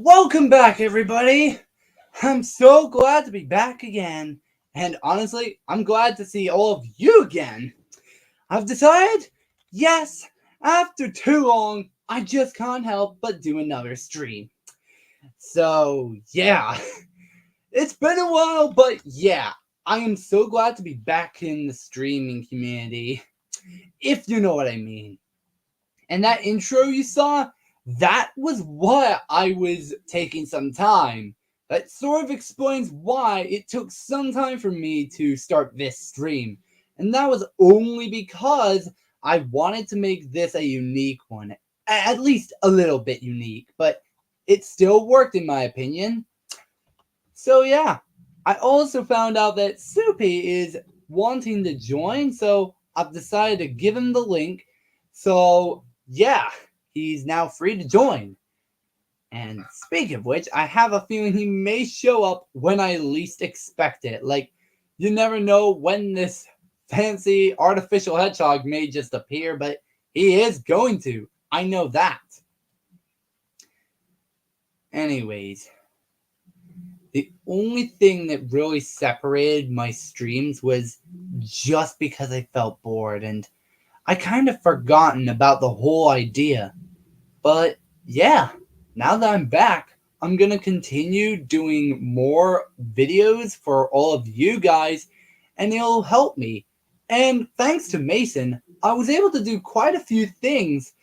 Welcome back, everybody. I'm so glad to be back again. And honestly, I'm glad to see all of you again. I've decided, yes, after too long, I just can't help but do another stream. So, yeah, it's been a while, but yeah, I am so glad to be back in the streaming community, if you know what I mean. And that intro you saw, that was why I was taking some time. That sort of explains why it took some time for me to start this stream. And that was only because I wanted to make this a unique one. At least a little bit unique, but it still worked in my opinion. So yeah, I also found out that Soupy is wanting to join, so I've decided to give him the link. So yeah, he's now free to join. And speaking of which, I have a feeling he may show up when I least expect it. Like, you never know when this fancy artificial hedgehog may just appear, but he is going to. I know that. Anyways, the only thing that really separated my streams was just because I felt bored and I kind of forgotten about the whole idea. But yeah, now that I'm back, I'm gonna continue doing more videos for all of you guys and it'll help me. And thanks to Mason, I was able to do quite a few things.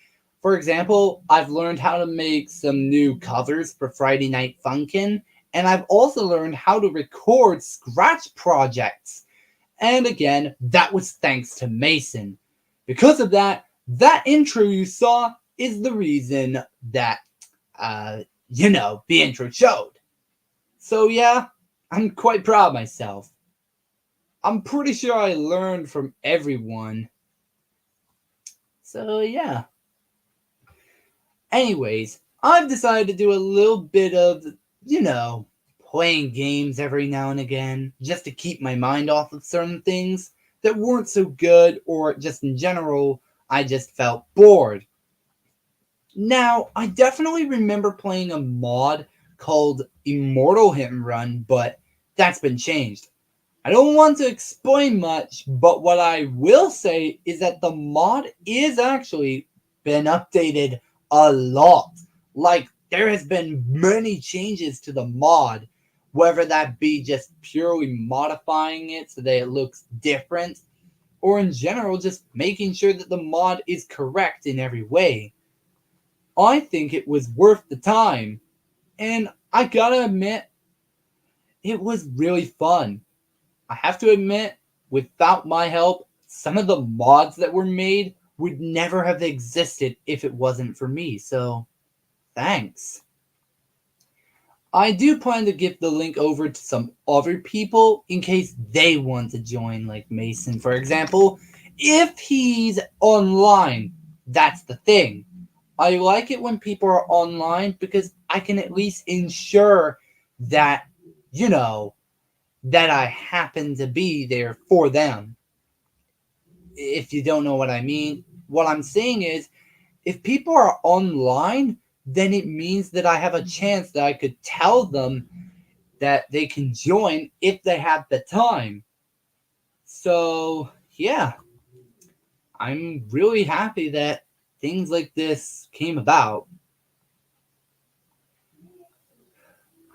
For example, I've learned how to make some new covers for Friday Night Funkin', and I've also learned how to record scratch projects. And again, that was thanks to Mason. Because of that, that intro you saw is the reason that, the intro showed. So yeah, I'm quite proud of myself. I'm pretty sure I learned from everyone. So yeah. Anyways, I've decided to do a little bit of, playing games every now and again, just to keep my mind off of certain things that weren't so good, or just in general, I just felt bored. Now, I definitely remember playing a mod called Immortal Hit and Run, but that's been changed. I don't want to explain much, but what I will say is that the mod is actually been updated a lot. Like, there has been many changes to the mod, whether that be just purely modifying it so that it looks different, or in general just making sure that the mod is correct in every way. I think it was worth the time, and I gotta admit, it was really fun. I have to admit, without my help, some of the mods that were made would never have existed if it wasn't for me, so thanks. I do plan to give the link over to some other people in case they want to join, like Mason, for example. If he's online, that's the thing. I like it when people are online because I can at least ensure that, you know, that I happen to be there for them. If you don't know what I mean, what I'm saying is if people are online, then it means that I have a chance that I could tell them that they can join if they have the time. So, yeah, I'm really happy that things like this came about.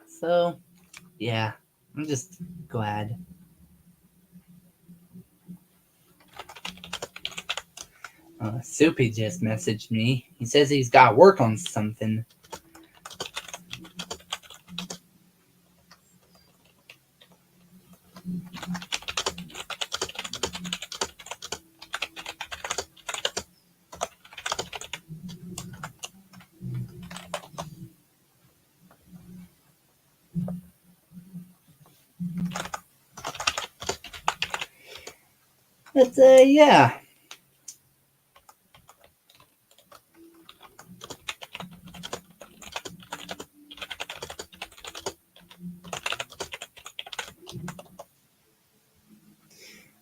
So, yeah, I'm just glad. Soupy just messaged me. He says he's got work on something. But, yeah.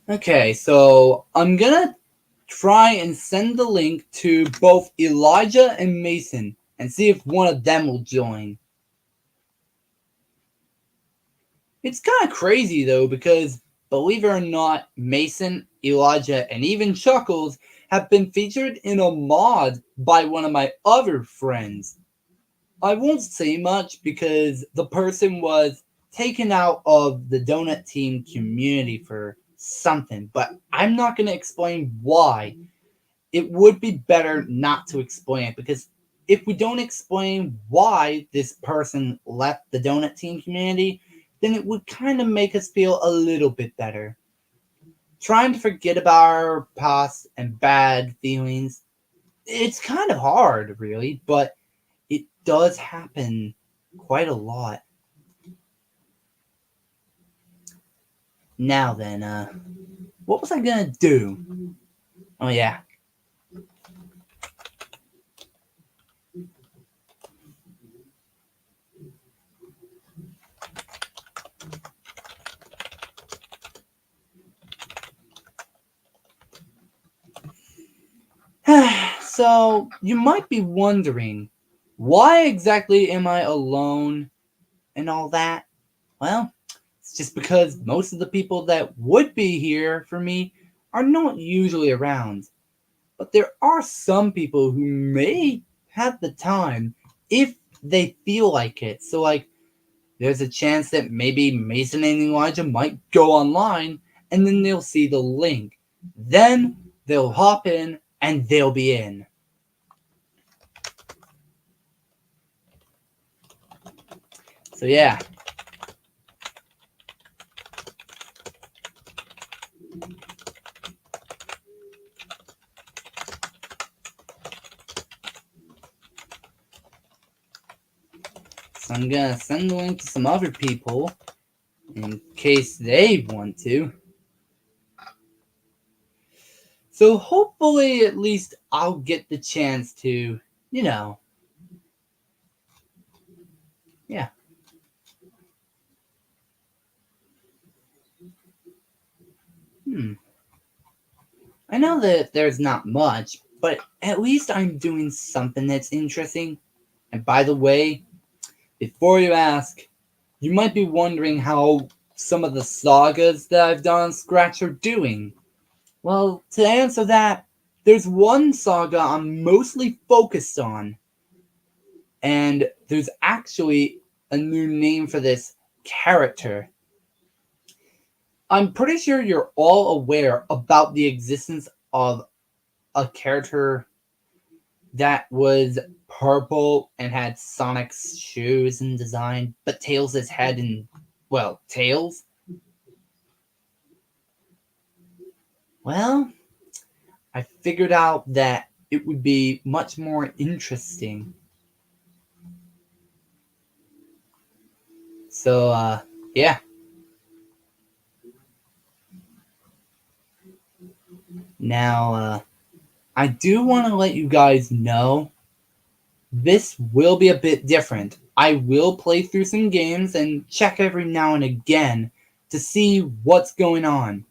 Okay, so I'm gonna try and send the link to both Elijah and Mason and see if one of them will join. It's kind of crazy though, because believe it or not, Mason, Elijah, and even Chuckles have been featured in a mod by one of my other friends. I won't say much because the person was taken out of the Donut Team community for something, but I'm not going to explain why. It would be better not to explain it, because if we don't explain why this person left the Donut Team community, then it would kind of make us feel a little bit better. Trying to forget about our past and bad feelings, it's kind of hard, really, but it does happen quite a lot. Now then, what was I gonna do? Oh yeah. So, you might be wondering, why exactly am I alone and all that? Well, it's just because most of the people that would be here for me are not usually around. But there are some people who may have the time if they feel like it. So, like, there's a chance that maybe Mason and Elijah might go online and then they'll see the link. Then they'll hop in and they'll be in. So, yeah. So, I'm gonna send the link to some other people in case they want to. So, hopefully, at least I'll get the chance to, you know, yeah. Hmm. I know that there's not much, but at least I'm doing something that's interesting. And by the way, before you ask, you might be wondering how some of the sagas that I've done on Scratch are doing. Well, to answer that, there's one saga I'm mostly focused on, and there's actually a new name for this character. I'm pretty sure you're all aware about the existence of a character that was purple and had Sonic's shoes and design, but Tails' head and, well, tails? Well, I figured out that it would be much more interesting. So, yeah. Now, I do want to let you guys know this will be a bit different. I will play through some games and check every now and again to see what's going on.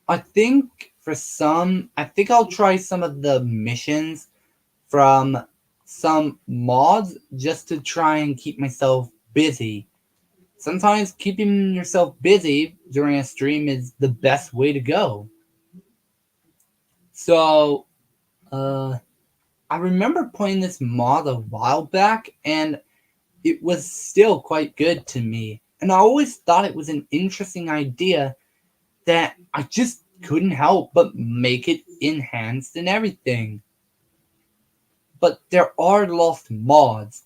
I think for some, I think I'll try some of the missions from some mods just to try and keep myself busy. Sometimes keeping yourself busy during a stream is the best way to go. So, I remember playing this mod a while back and it was still quite good to me. And I always thought it was an interesting idea that I just couldn't help but make it enhanced and everything. But there are lost mods.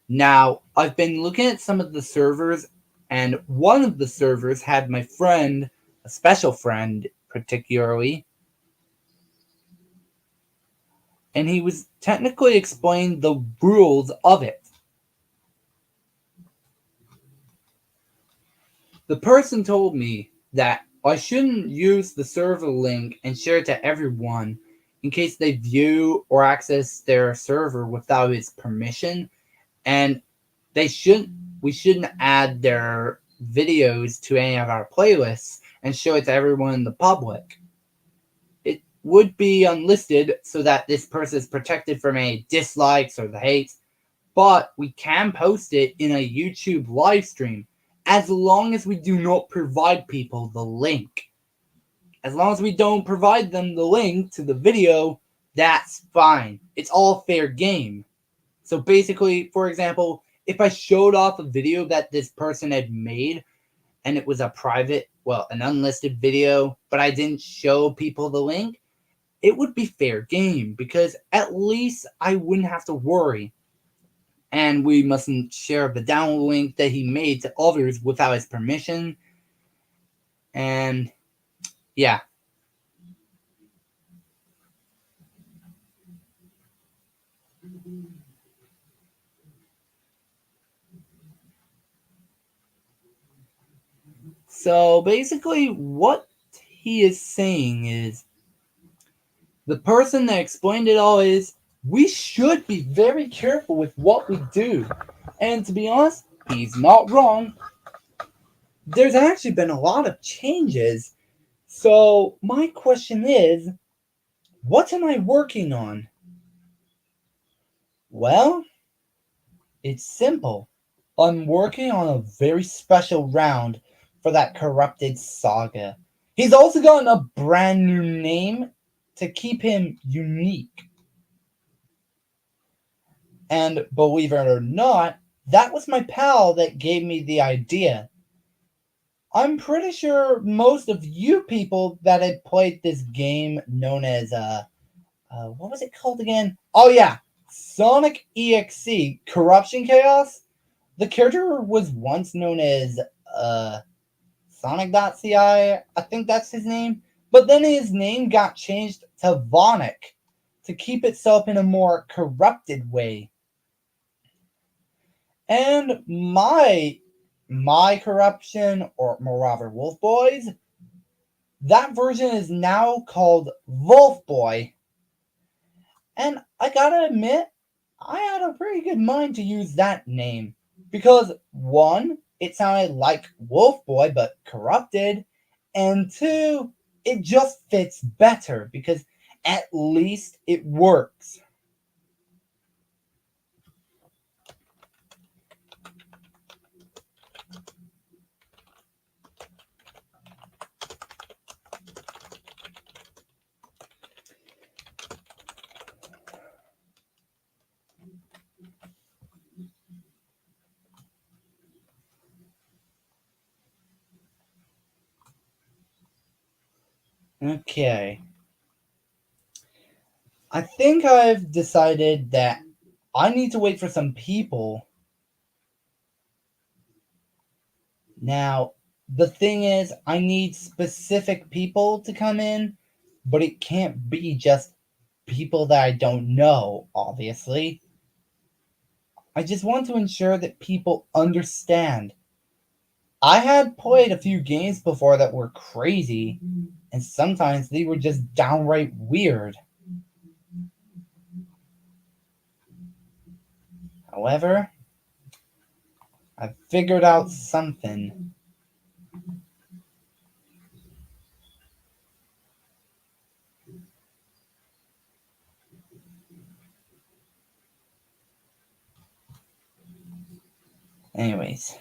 Now, I've been looking at some of the servers, and one of the servers had my friend, a special friend particularly, and he was technically explaining the rules of it. The person told me that I shouldn't use the server link and share it to everyone in case they view or access their server without its permission, and they shouldn't we shouldn't add their videos to any of our playlists and show it to everyone in the public. It would be unlisted so that this person is protected from any dislikes or the hate, but we can post it in a YouTube live stream, as long as we do not provide people the link. As long as we don't provide them the link to the video, that's fine. It's all fair game. So basically, for example, if I showed off a video that this person had made and it was a private, well, an unlisted video, but I didn't show people the link, it would be fair game because at least I wouldn't have to worry. And we mustn't share the download link that he made to others without his permission. And yeah. So basically, what he is saying is the person that explained it all is we should be very careful with what we do. And to be honest, he's not wrong. There's actually been a lot of changes. So my question is, what am I working on? Well, it's simple. I'm working on a very special round for that corrupted saga. He's also gotten a brand new name to keep him unique. And believe it or not, that was my pal that gave me the idea. I'm pretty sure most of you people that had played this game known as what was it called again? Oh yeah, Sonic EXE Corruption Chaos. The character was once known as Sonic.ci. I think that's his name. But then his name got changed to Vonic to keep itself in a more corrupted way. And my corruption, or more rather Wolf Boys, that version is now called Wolf Boy. And I gotta admit, I had a pretty good mind to use that name. Because one, it sounded like Wolf Boy but corrupted. And two, it just fits better because at least it works. Okay. I think I've decided that I need to wait for some people. Now, the thing is, I need specific people to come in, but it can't be just people that I don't know, obviously. I just want to ensure that people understand. I had played a few games before that were crazy, and sometimes they were just downright weird. However, I figured out something. Anyways.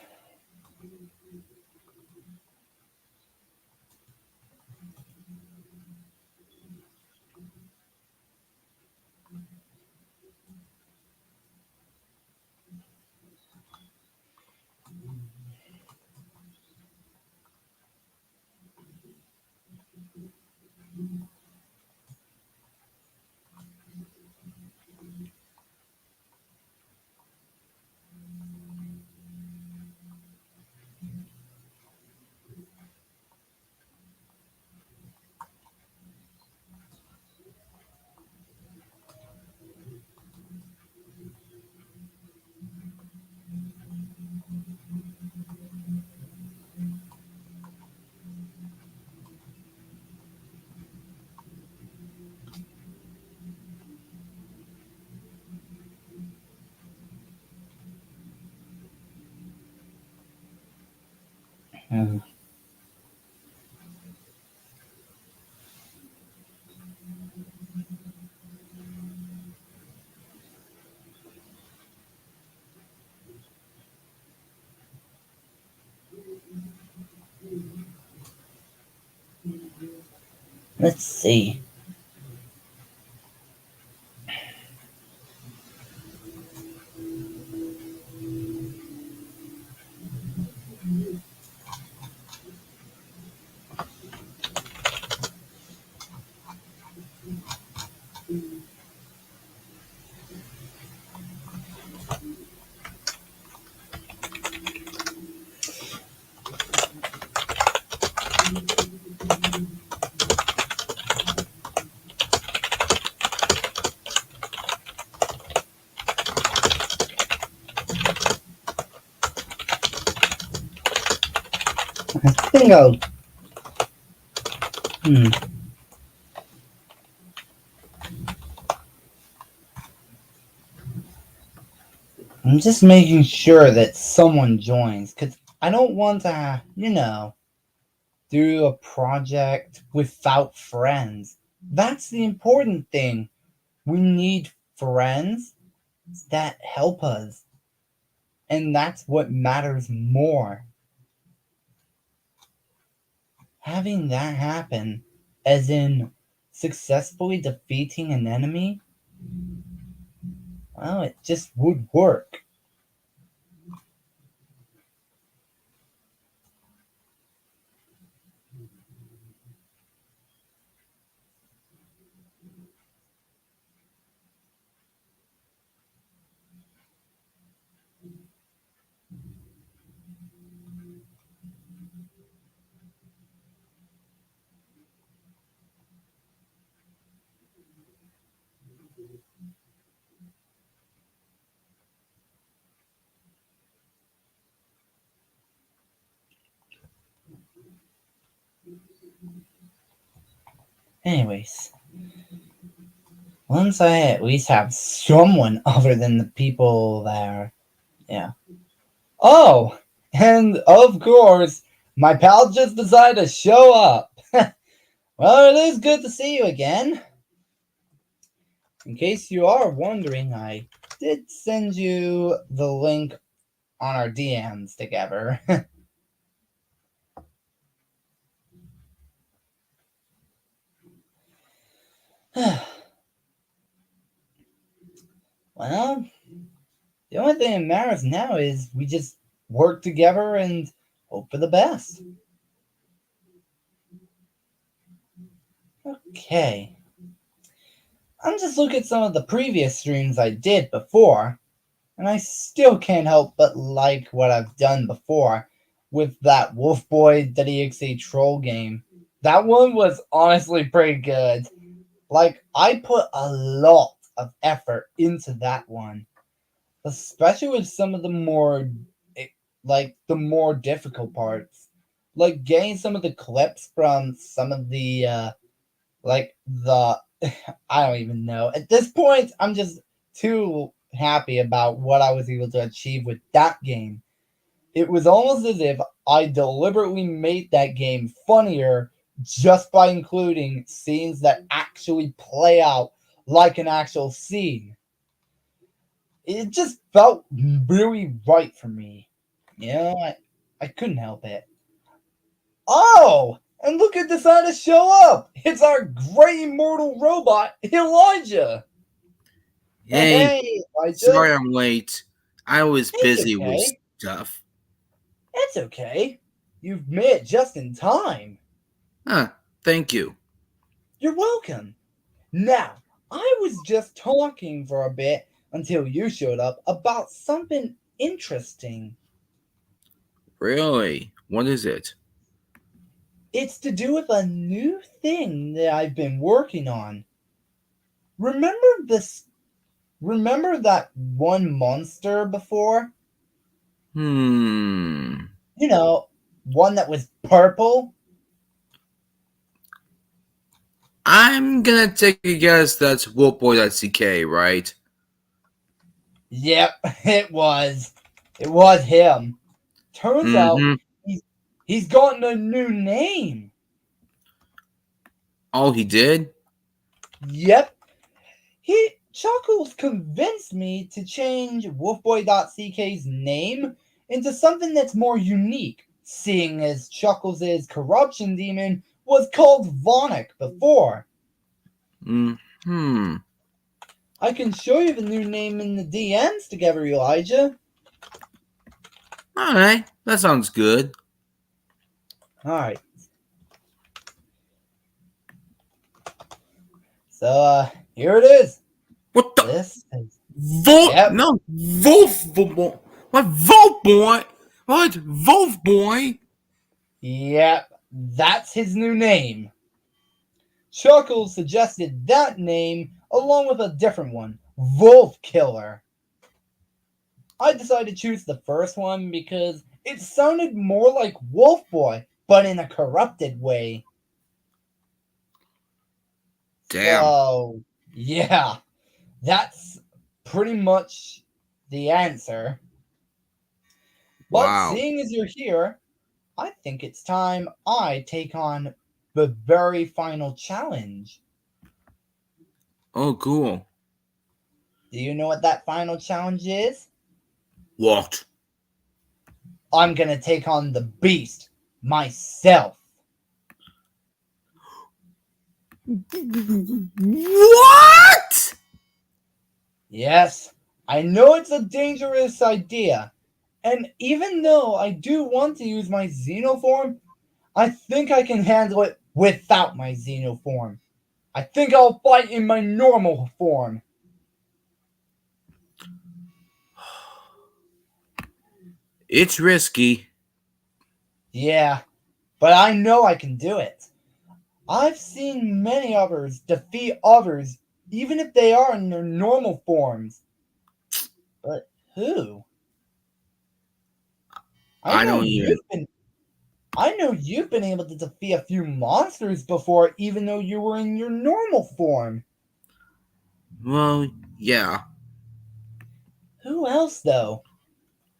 Let's see. I think I'll. Hmm. I'm just making sure that someone joins because I don't want to, do a project without friends. That's the important thing. We need friends that help us, and that's what matters more. Having that happen, as in successfully defeating an enemy, well, it just would work. Anyways, once I at least have someone other than the people there, yeah. Oh, and of course, my pal just decided to show up. Well, it is good to see you again. In case you are wondering, I did send you the link on our DMs together. Well, the only thing that matters now is we just work together and hope for the best. Okay. I'm just looking at some of the previous streams I did before, and I still can't help but like what I've done before with that Wolfboy.exe troll game. That one was honestly pretty good. Like, I put a lot of effort into that one, especially with some of the more, eh, like, the more difficult parts. Like, getting some of the clips from some of the, like, the, I don't even know. At this point, I'm just too happy about what I was able to achieve with that game. It was almost as if I deliberately made that game funnier just by including scenes that actually play out like an actual scene. It just felt really right for me. I couldn't help it. Oh! And look at decided to show up! It's our great immortal robot, Elijah! Hey, Hey, Elijah! sorry I'm late. I was It's busy with okay. stuff. It's okay. You've made it just in time. Huh, thank you. You're welcome. Now, I was just talking for a bit until you showed up about something interesting. Really? What is it? It's to do with a new thing that I've been working on. Remember this? Remember that one monster before? Hmm. You know, one that was purple? I'm gonna take a guess that's Wolfboy.ck, right? Yep, it was. It was him. Turns out Mm-hmm. he's he's gotten a new name. Oh, he did? Yep, he Chuckles convinced me to change Wolfboy.ck's name into something that's more unique, seeing as Chuckles' corruption demon was called Vonic before. Hmm. I can show you the new name in the DMs together, Elijah. Alright, that sounds good. Alright. So, here it is. What the? This is... Volt? Yep. No, Wolf Boy. What? Volt Boy? What? Wolf Boy? Yep, that's his new name. Chuckles suggested that name along with a different one, Wolf Killer. I decided to choose the first one because it sounded more like Wolf Boy, but in a corrupted way. Damn. So, yeah, that's pretty much the answer. But Wow. seeing as you're here, I think it's time I take on the very final challenge. Oh, cool. Do you know what that final challenge is? What? I'm gonna take on the beast myself. What? Yes, I know it's a dangerous idea, and even though I do want to use my Xenoform, I think I can handle it without my Xenoform. I think I'll fight in my normal form. It's risky. Yeah, but I know I can do it. I've seen many others defeat others, even if they are in their normal forms. But who? I don't even. I know you've been able to defeat a few monsters before, even though you were in your normal form. Well, yeah. Who else, though?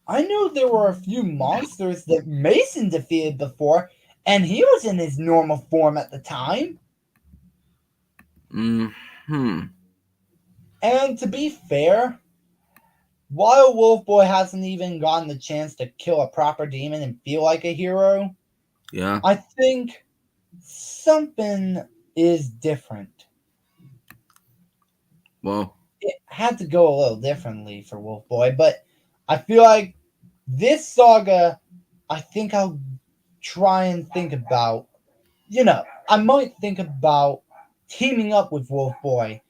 I know there were a few monsters that Mason defeated before, and he was in his normal form at the time. Hmm. And to be fair, while Wolf Boy hasn't even gotten the chance to kill a proper demon and feel like a hero, Yeah. I think something is different. Well. It had to go a little differently for Wolf Boy, but I feel like this saga, I think I'll try and think about, I might think about teaming up with Wolf Boy.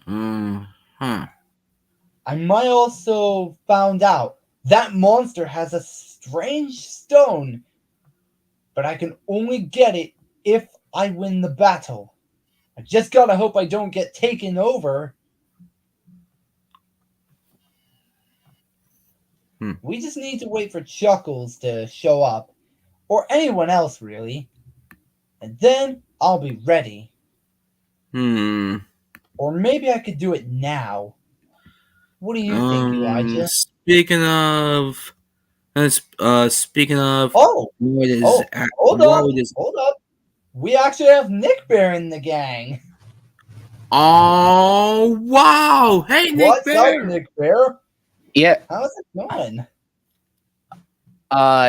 Huh. I might also found out that monster has a strange stone, but I can only get it if I win the battle. I just gotta hope I don't get taken over. We just need to wait for Chuckles to show up, or anyone else really, and then I'll be ready. Or maybe I could do it now. What do you think, Elijah? Speaking of, Oh, what is oh, hold what up, would this? hold up. We actually have Nick Bear in the gang. Oh wow! Hey, Nick What's up, Bear. Nick Bear? Yeah. How's it going?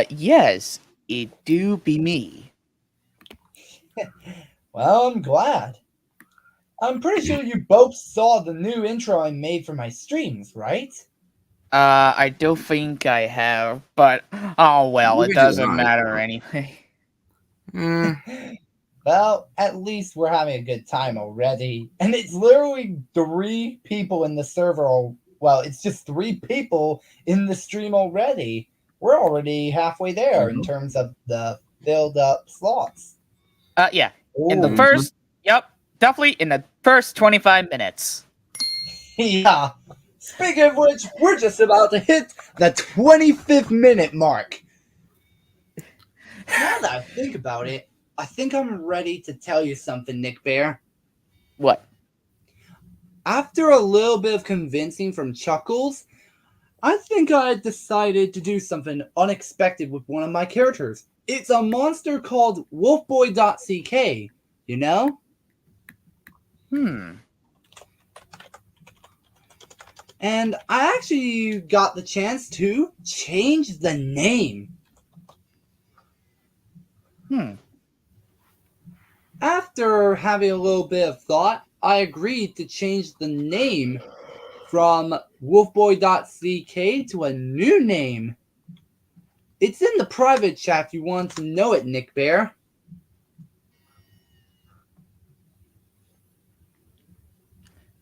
Yes, it do be me. Well, I'm glad. I'm pretty sure you both saw the new intro I made for my streams, right? I don't think I have, but oh well, it Maybe you doesn't lied. matter anyway. Well, at least we're having a good time already. And it's literally 3 people in the server. Well, it's just 3 people in the stream already. We're already halfway there in terms of the filled up slots. Yeah. In the Ooh. first, definitely in the first 25 minutes. Yeah. Speaking of which, we're just about to hit the 25th minute mark. Now that I think about it, I think I'm ready to tell you something, Nick Bear. What? After a little bit of convincing from Chuckles, I think I decided to do something unexpected with one of my characters. It's a monster called Wolfboy.ck, you know? And I actually got the chance to change the name. Hmm. After having a little bit of thought, I agreed to change the name from wolfboy.ck to a new name. It's in the private chat if you want to know it, Nick Bear.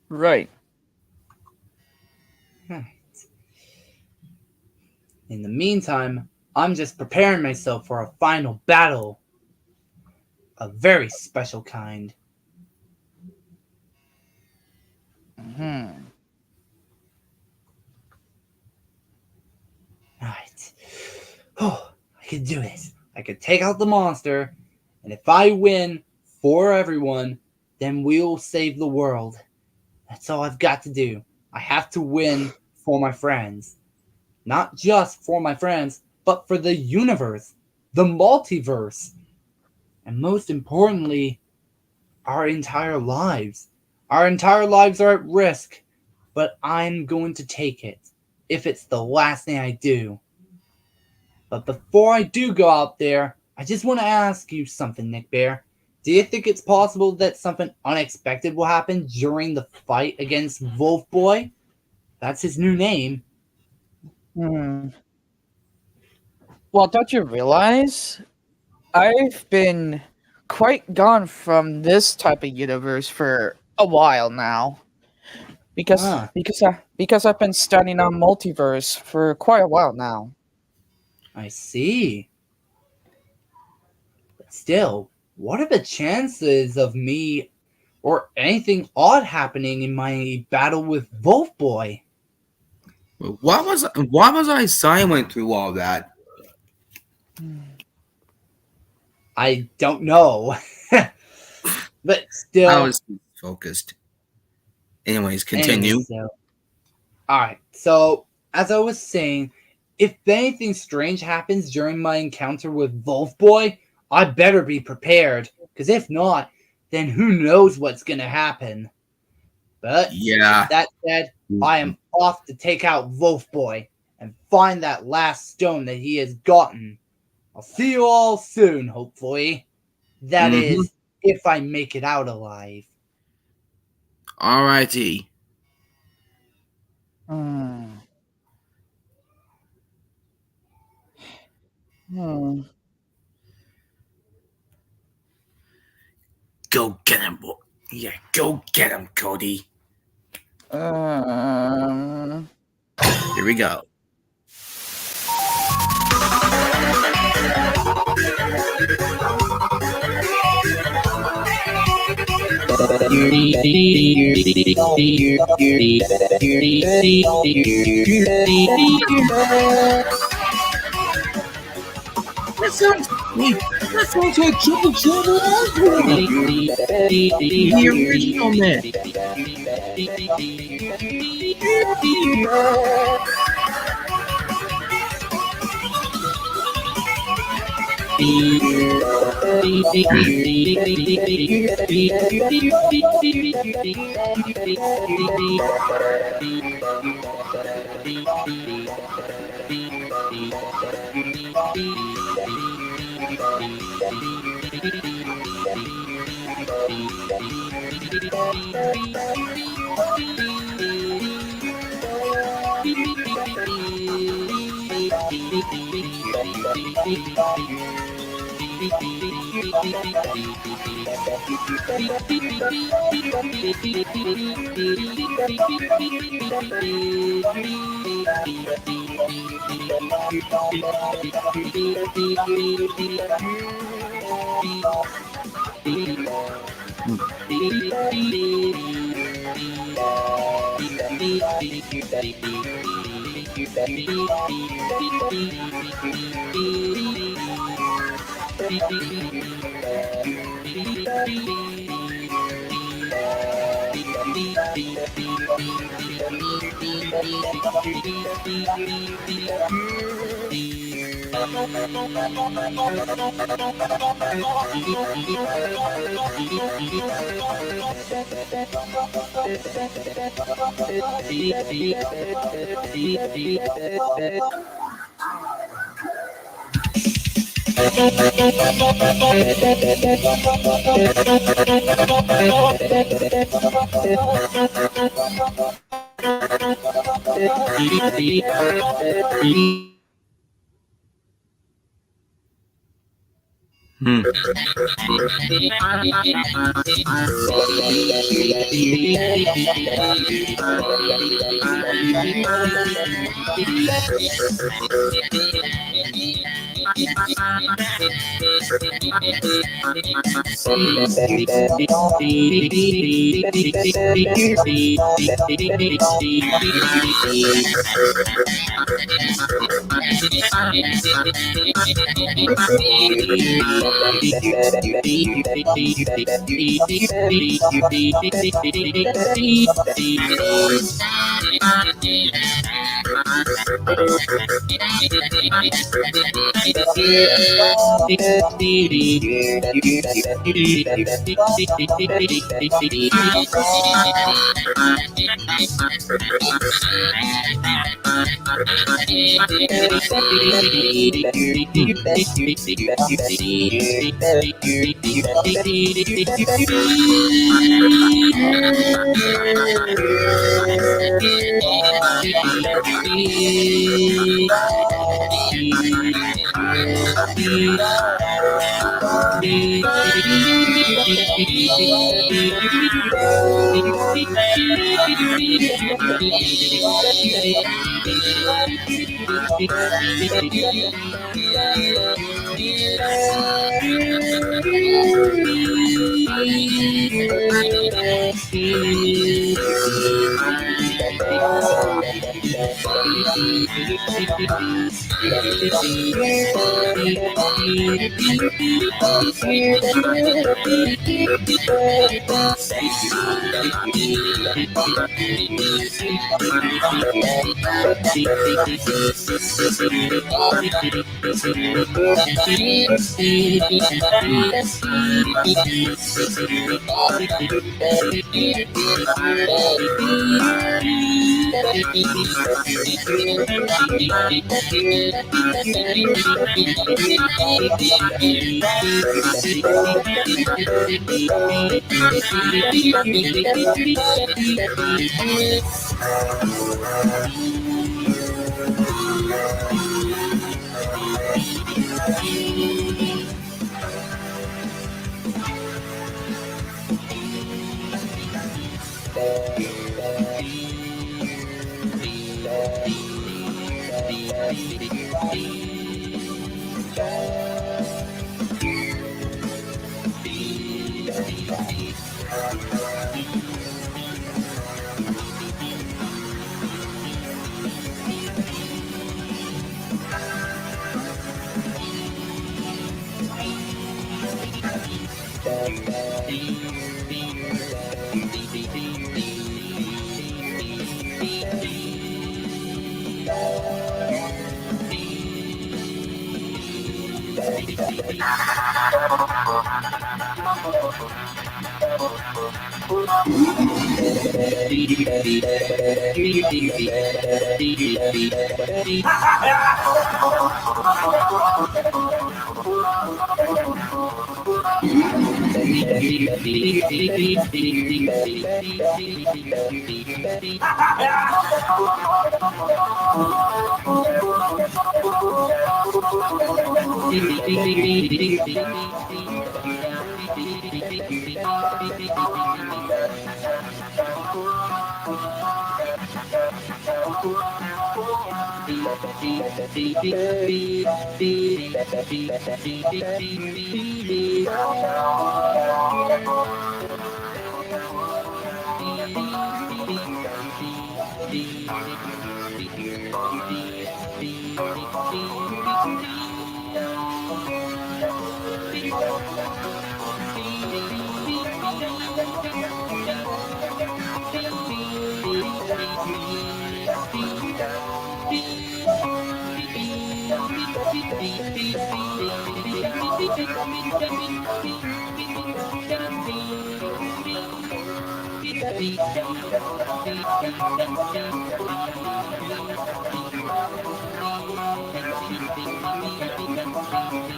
Right. In the meantime, I'm just preparing myself for a final battle. A very special kind. Hmm. Alright. Oh, I can do this. I can take out the monster, and if I win for everyone, then we'll save the world. That's all I've got to do. I have to win for my friends. Not just for my friends, but for the universe, the multiverse, and most importantly, our entire lives. Our entire lives are at risk, but I'm going to take it if it's the last thing I do. But before I do go out there, I just want to ask you something, Nick Bear. Do you think it's possible that something unexpected will happen during the fight against Wolf Boy? That's his new name. Hmm. Well, don't you realize I've been quite gone from this type of universe for a while now. Because Ah, because I because I've been studying on multiverse for quite a while now. I see. But still, what are the chances of me or anything odd happening in my battle with Wolf Boy? Why was I silent through all that? I don't know. But I still, was focused. Anyways, anyway, continue. so alright, so as I was saying, if anything strange happens during my encounter with Wolf Boy, I better be prepared, because if not, then who knows what's gonna happen. But with Yeah. that said, I am off to take out Wolf Boy and find that last stone that he has gotten. I'll see you all soon, hopefully. That Mm-hmm. is, if I make it out alive. Alrighty. Hmm. Hmm. Go get him, boy. Yeah, go get him, Cody. Um. Here we go. That sounds like Triple Trouble Oswald. The original man. Hmm.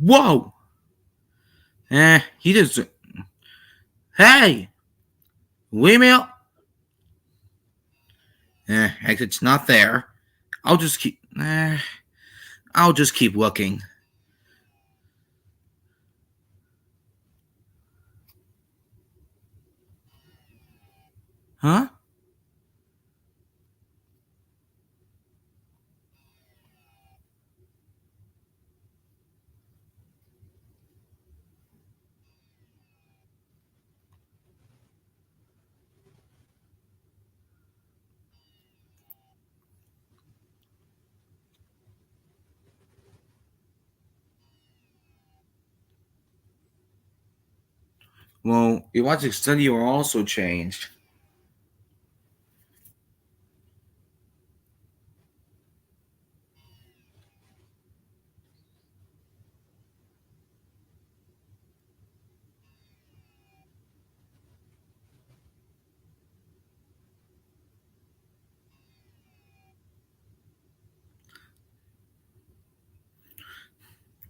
Whoa! He just. Hey! Windmill? Exit's not there. I'll just keep. I'll just keep looking. Huh? Well, your logic study are also changed.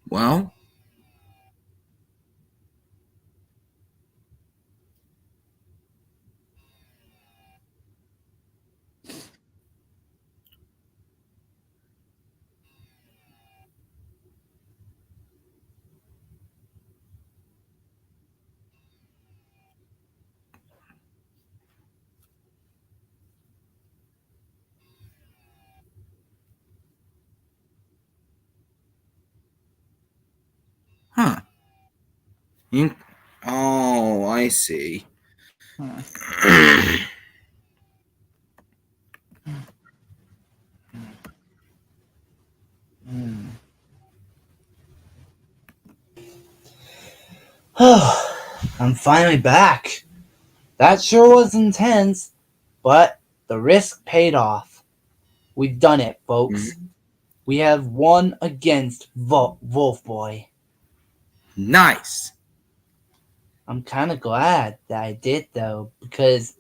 Well, huh. You- Oh, I see. I'm finally back. That sure was intense, but the risk paid off. We've done it, folks. We have won against Wolf Boy. Nice. I'm kind of glad that I did, though, because,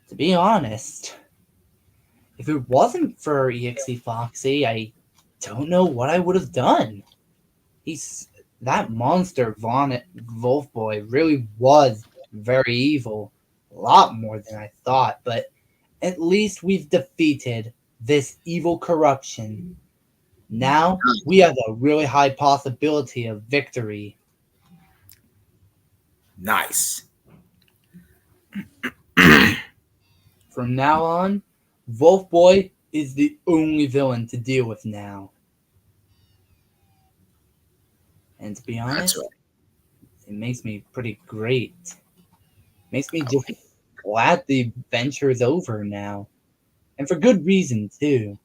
to be honest, if it wasn't for EXE Foxy, I don't know what I would have done. That monster Wolf Boy really was very evil, a lot more than I thought. But at least we've defeated this evil corruption. Now we have a really high possibility of victory. Nice. From now on, Wolf Boy is the only villain to deal with now. And to be honest, That's right. it makes me pretty great. Makes me just glad the adventure is over now. And for good reason, too.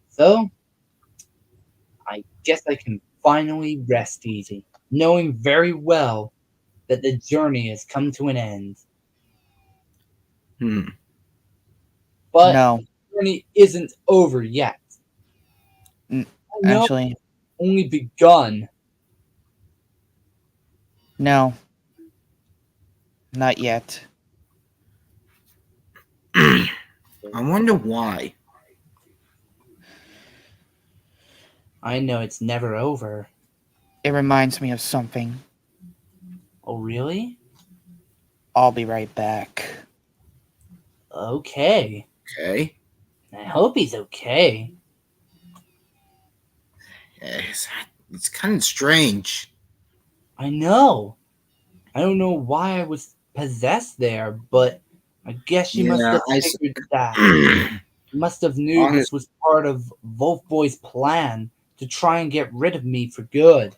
So, I guess I can finally rest easy, knowing very well that the journey has come to an end. But No, the journey isn't over yet. N- I know actually, it's only begun. no, not yet. I wonder why. I know it's never over. It reminds me of something. Oh, really? I'll be right back. Okay. Okay. I hope he's okay. It's kind of strange. I know. I don't know why I was possessed there, but I guess she must Yeah, have I. figured that. Must have knew Honest- this was part of Wolf Boy's plan to try and get rid of me for good.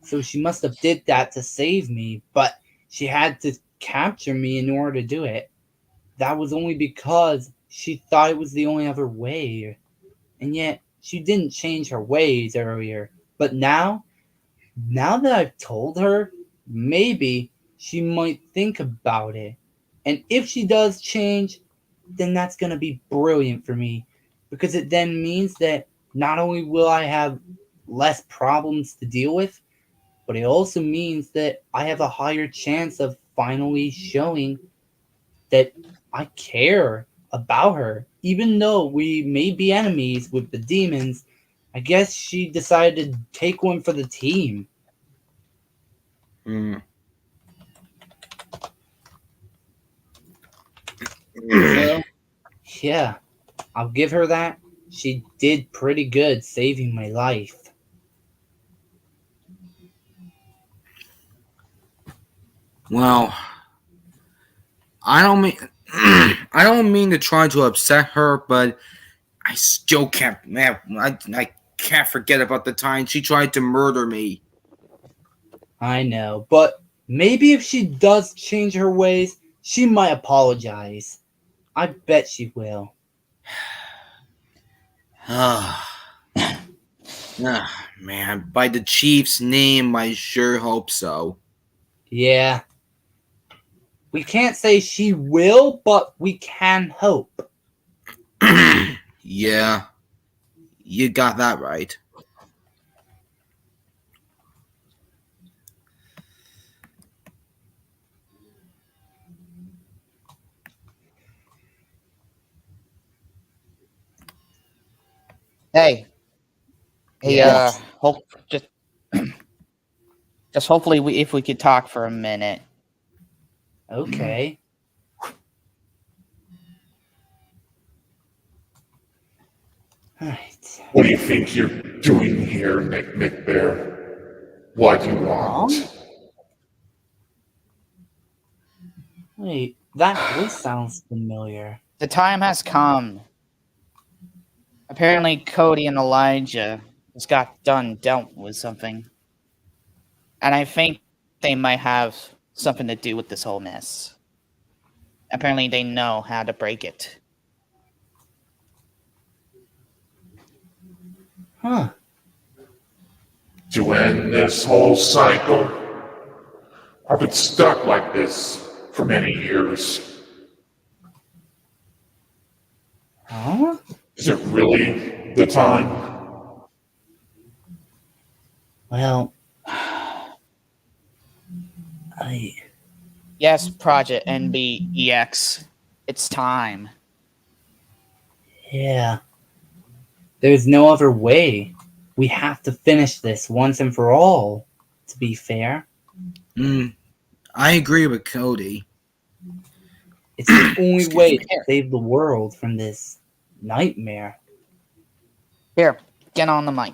So she must have did that to save me, but she had to capture me in order to do it. That was only because she thought it was the only other way. And yet she didn't change her ways earlier. But now that I've told her, maybe she might think about it. And if she does change, then that's going to be brilliant for me because it then means that not only will I have less problems to deal with, but it also means that I have a higher chance of finally showing that I care about her. Even though we may be enemies with the demons, I guess she decided to take one for the team. Hmm. So, yeah, I'll give her that. She did pretty good saving my life. Well, I don't mean I don't mean to try to upset her, but I still can't. Man, I can't forget about the time she tried to murder me. I know, but maybe if she does change her ways, she might apologize. I bet she will. Man, by the chief's name, I sure hope so. Yeah. We can't say she will, but we can hope. Yeah, you got that right. Hey, Yes. hope just hopefully if we could talk for a minute. Okay. Alright. What do you think you're doing here, McBear? What do you want? Wait, that voice sounds familiar. The time has come. Apparently, Cody and Elijah just got done dealt with something. And I think they might have something to do with this whole mess. Apparently, they know how to break it. Huh. To end this whole cycle? I've been stuck like this for many years. Huh? Is it really the time? Well, Yes, Project NBEX. It's time. yeah. There's no other way. We have to finish this once and for all, to be fair. I agree with Cody. It's the only Excuse way me. to save the world from this nightmare. Here, get on the mic.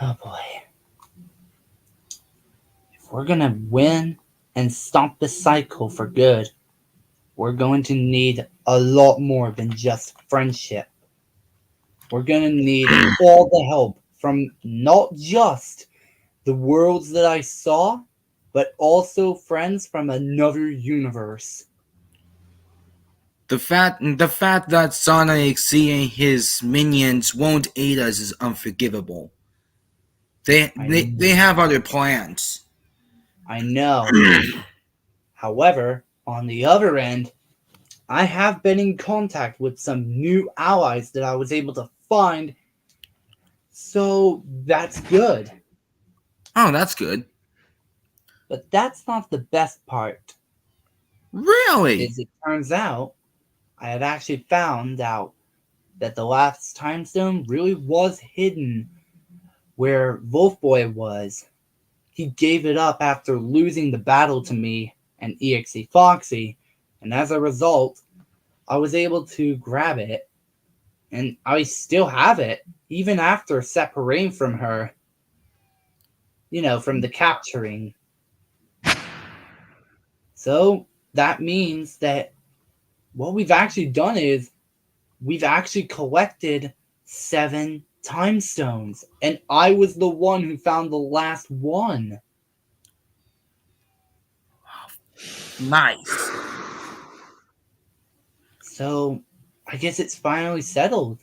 Oh boy. If we're gonna win and stop this cycle for good, we're going to need a lot more than just friendship. We're gonna need all the help from not just the worlds that I saw, but also friends from another universe. The fact that Sonic and his minions won't aid us is unforgivable. They have other plans. I know. However, on the other end, I have been in contact with some new allies that I was able to find, so that's good. Oh, that's good. But that's not the best part. Really? As it turns out, I have actually found out that the last time stone really was hidden where Wolf Boy was. He gave it up after losing the battle to me and EXE Foxy, and as a result, I was able to grab it, and I still have it, even after separating from her. You know, from the capturing. So that means that what we've actually done is we've actually collected 7 time stones, and I was the one who found the last one. Nice. So I guess it's finally settled.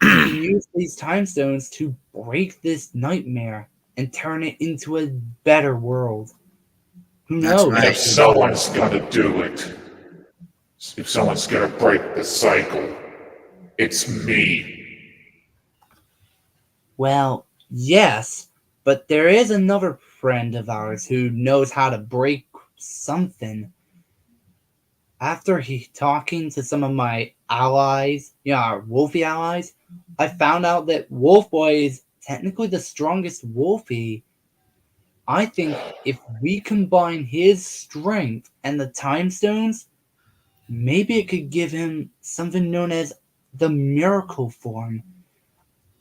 We can use these time stones to break this nightmare and turn it into a better world. Who That's knows? And right. if someone's gonna do it, if someone's gonna break the cycle, it's me. Well, yes, but there is another friend of ours who knows how to break something. after he talking to some of my allies, our Wolfie allies, I found out that Wolf Boy is technically the strongest Wolfie. I think if we combine his strength and the time stones, maybe it could give him something known as the miracle form,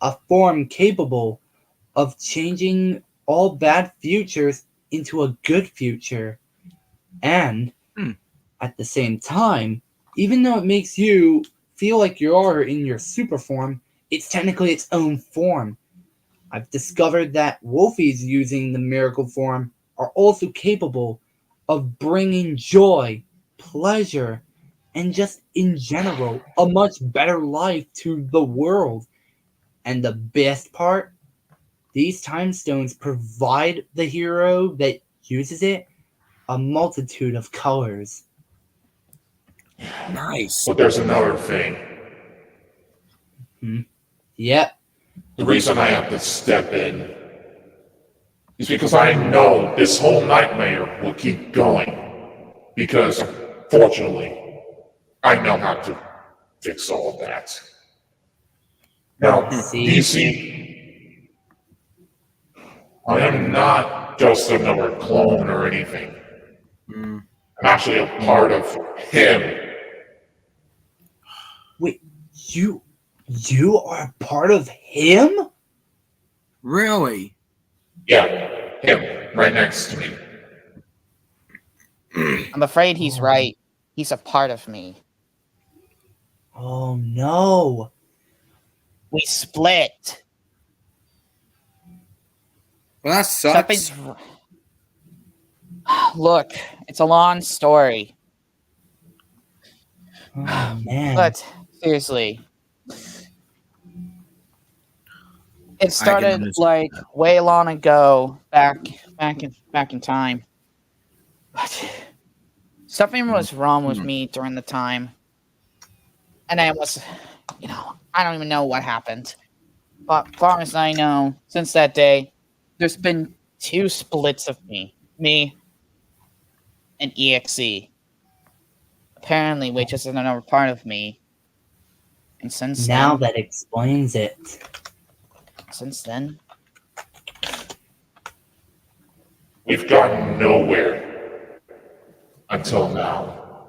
a form capable of changing all bad futures into a good future. And at the same time, even though it makes you feel like you are in your super form, it's technically its own form. I've discovered that Wolfies using the miracle form are also capable of bringing joy, pleasure, and just in general a much better life to the world. And the best part, these time stones provide the hero that uses it a multitude of colors. Nice. But there's another thing. Yep. The reason I have to step in is because I know this whole nightmare will keep going. Because, fortunately, I know how to fix all of that. Now, DC, I am not just another clone or anything. I'm actually a part of him. Wait, you are a part of him? Really? Yeah, him, right next to me. I'm afraid he's right. He's a part of me. Oh no. We split. Well, that sucks. Something's. Look, it's a long story. Oh man. But seriously, it started understand. like way long ago, back in time. But something was wrong with me during the time, and I was, I don't even know what happened. But far as I know, since that day, there's been 2 splits of me and EXE. Apparently, which is another part of me. And since Now that explains it. Since then, We've gotten nowhere until now.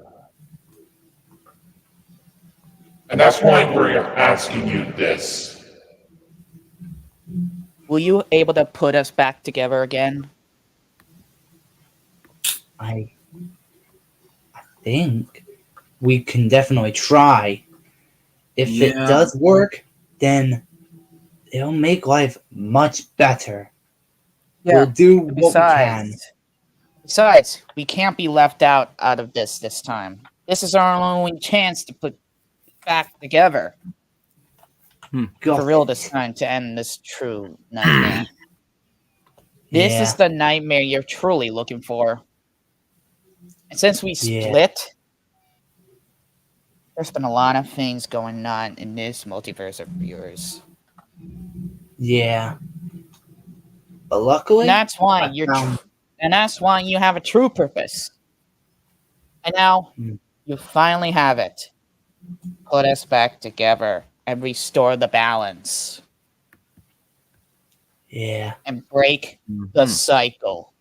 And that's why we're asking you this. will you able to put us back together again? I think we can definitely try. If it Yeah. does work, then it'll make life much better. We'll do what we can. Besides, we can't be left out of this time. This is our only chance to put back together Go. for real this time to end this true nightmare. This Yeah. is the nightmare you're truly looking for. And since we Yeah. split, there's been a lot of things going on in this multiverse of yours. Yeah. But luckily, And that's why I found- and that's why you have a true purpose. And now you finally have it. Put us back together and restore the balance yeah. and break the cycle.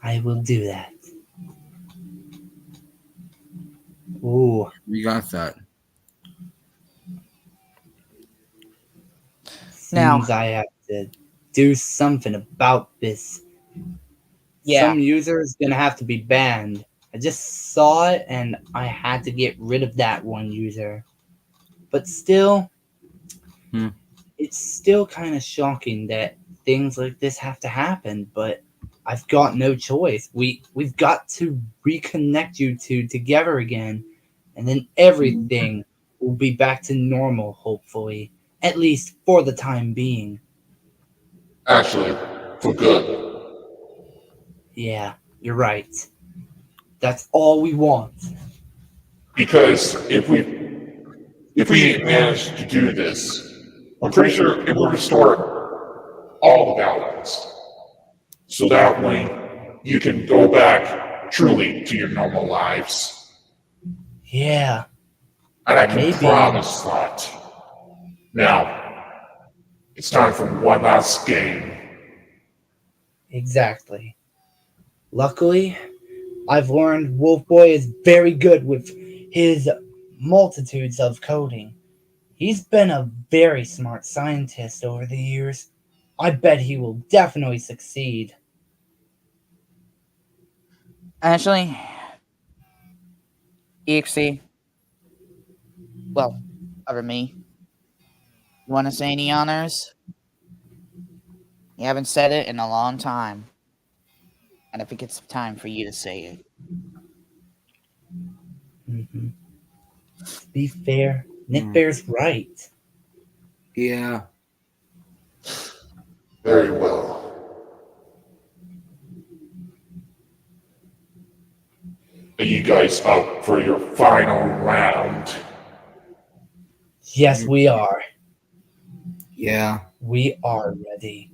I will do that. Ooh. We got that. Now- Seems I have to do something about this. Yeah. Some user is gonna have to be banned. I just saw it and I had to get rid of that one user. But still, it's still kind of shocking that things like this have to happen, but I've got no choice. We've got to reconnect you two together again, and then everything will be back to normal, hopefully. At least for the time being. Actually, for good. Yeah, you're right. That's all we want. Because if we manage to do this, I'm pretty sure it will restore all the balance. So that way you can go back truly to your normal lives. Yeah, And I can Maybe. promise that. Now, it's time for one last game. exactly. Luckily, I've learned Wolf Boy is very good with his multitudes of coding. He's been a very smart scientist over the years. I bet he will definitely succeed. Actually, EXC, well, over me. You want to say any honors? You haven't said it in a long time. And I think it's time for you to say it. Mm-hmm. To be fair, Nick Hmm. Bear's right. Yeah. Very well. Are you guys up for your final round? Yes, we are. Yeah. We are ready.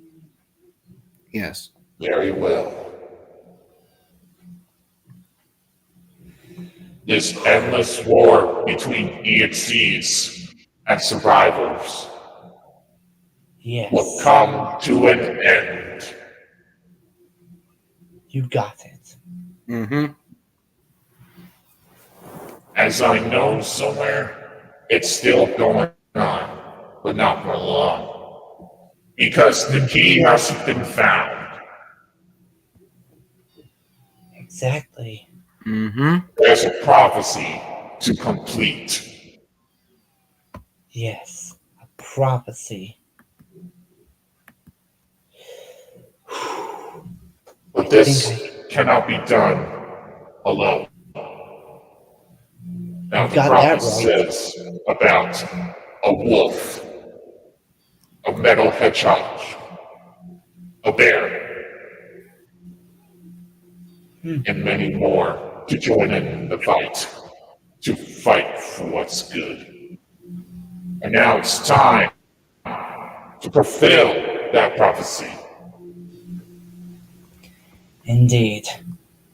Yes. Very well. This endless war between EXCs and survivors Yes. will come to an end. You got it. Mm-hmm. As I know somewhere, it's still going on, but not for long. Because the key hasn't been found. Exactly. Mm-hmm. There's a prophecy to complete. Yes. A prophecy. But this cannot be done alone. Now You the got that prophecy right. says about a wolf, a metal hedgehog, a bear, and many more to join in the fight, to fight for what's good. And now it's time to fulfill that prophecy. Indeed.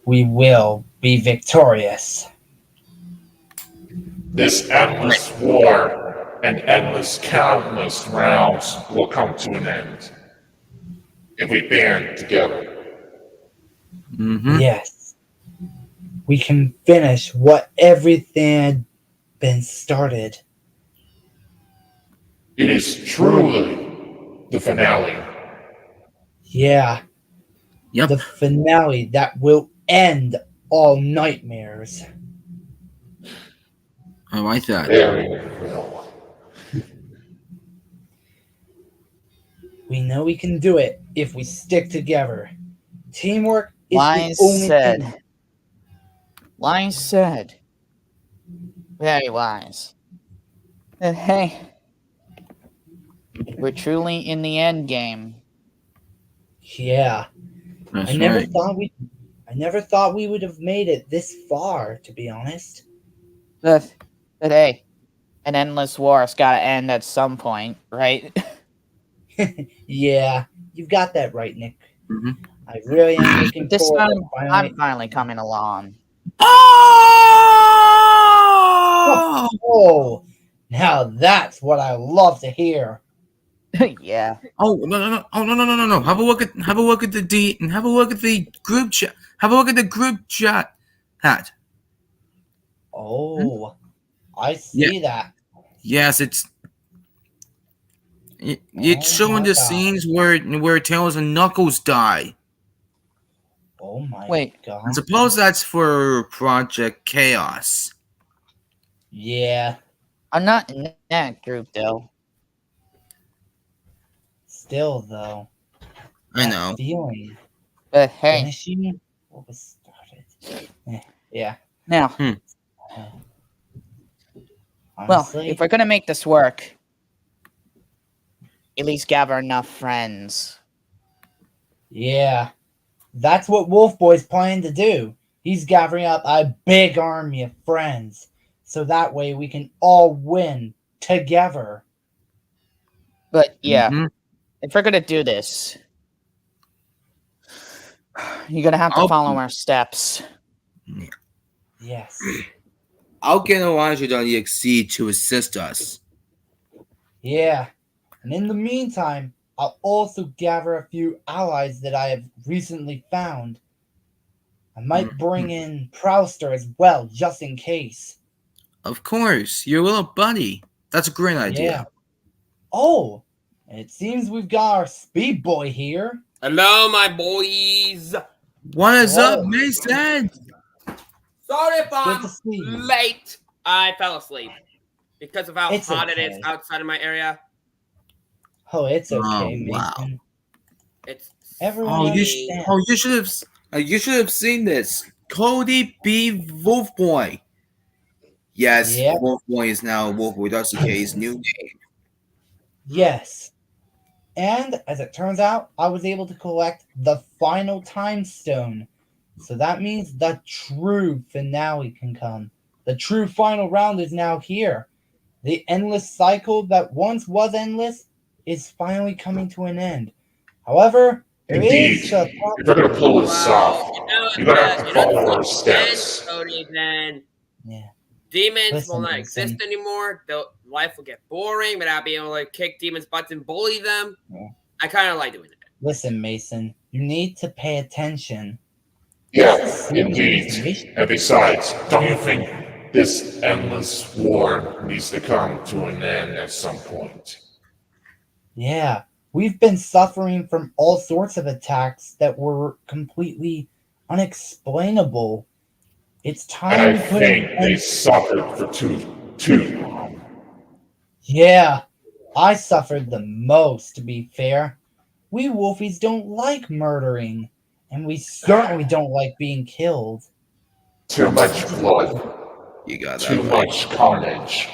We will be victorious. This endless war and endless countless rounds will come to an end if we band together. Mm-hmm. Yes. We can finish what everything had been started. It is truly the finale. Yeah. Yep. The finale that will end all nightmares. I like that. Very well. We know we can do it if we stick together. Teamwork is Wise the only said. thing. Wise said. Very wise. But hey, we're truly in the end game. Yeah. That's I never right. thought we would have made it this far, to be honest. But hey, an endless war's gotta end at some point, right? Yeah, you've got that right, Nick. Mm-hmm. I really am looking This forward time, to finally. I'm finally coming along. Oh! Oh, now that's what I love to hear. Yeah. Oh no! Oh no! Have a look at the group chat. Have a look at the group chat. Hat. Oh, I see that. Yes, it's Oh showing my the God. scenes where Tails and Knuckles die. Oh my Wait. I God. suppose that's for Project Chaos. Yeah, I'm not in that group though. still though. I that know. feeling. But hey, Finishing what was started. Yeah. now, well, Honestly, if we're gonna make this work, at least gather enough friends. yeah. That's what Wolf Boy's planning to do. He's gathering up a big army of friends. So that way we can all win together. But yeah, Mhm. if we're gonna do this, you're gonna have to I'll- follow our steps. Yes. I'll get Elijah.exe to assist us. Yeah. And in the meantime, I'll also gather a few allies that I have recently found. I might bring in Prouster as well, just in case. Of course, your little buddy. That's a great idea. Yeah. Oh, and it seems we've got our speed boy here. Hello, my boys. What is Whoa. up, Mason? Sorry if Good I'm to see you. late. I fell asleep because of how It's hot it is okay. outside of my area. Oh, it's okay, Oh, wow. Mason. It's Everyone Oh, understands. you should have seen this. Cody B. Wolfboy. Yes, Yep. Wolfboy is now Wolfboy Dusty new name. Yes. And as it turns out, I was able to collect the final time stone. So that means the true finale can come. The true final round is now here. The endless cycle that once was endless is finally coming to an end. However, there Indeed. is a If you're gonna pull this off, you're gonna have to you know, follow our then, steps. Cody, then Yeah. demons Listen, will not listen. exist anymore. Life will get boring without being able to kick demons' butts and bully them. Yeah. I kind of like doing it. Listen, Mason, you need to pay attention. Yeah, This is serious indeed. information. And besides, don't you think this endless war needs to come to an end at some point? Yeah, we've been suffering from all sorts of attacks that were completely unexplainable. It's And I time to put an think they end. suffered for too long. Yeah, I suffered the most, to be fair. We Wolfies don't like murdering, and we certainly don't like being killed. Too much blood, You got that too right. much carnage.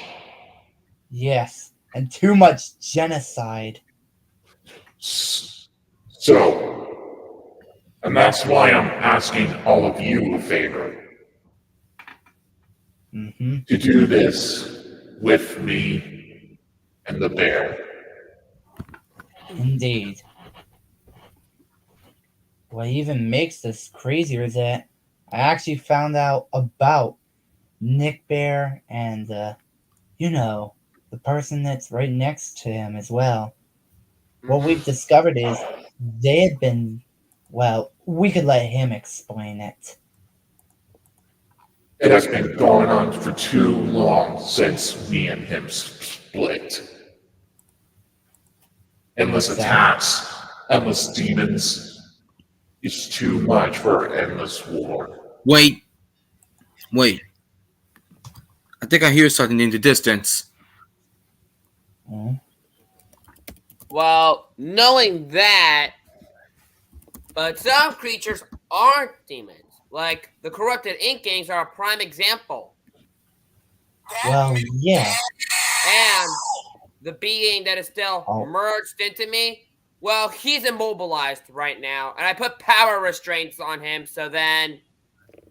Yes, and too much genocide. So, and that's why I'm asking all of you a favor. To do this with me and the bear. Indeed. What even makes this crazier is that I actually found out about Nick Bear and, the person that's right next to him as well. What we've discovered is they had been, well, we could let him explain it. It has been going on for too long since me and him split. Endless attacks, endless demons. It's too much for endless war. Wait. I think I hear something in the distance. Mhm. Well, knowing that, but some creatures aren't demons. Like the corrupted ink gangs are a prime example. Well, yeah. And the being that is still Oh. merged into me, well, he's immobilized right now. And I put power restraints on him so then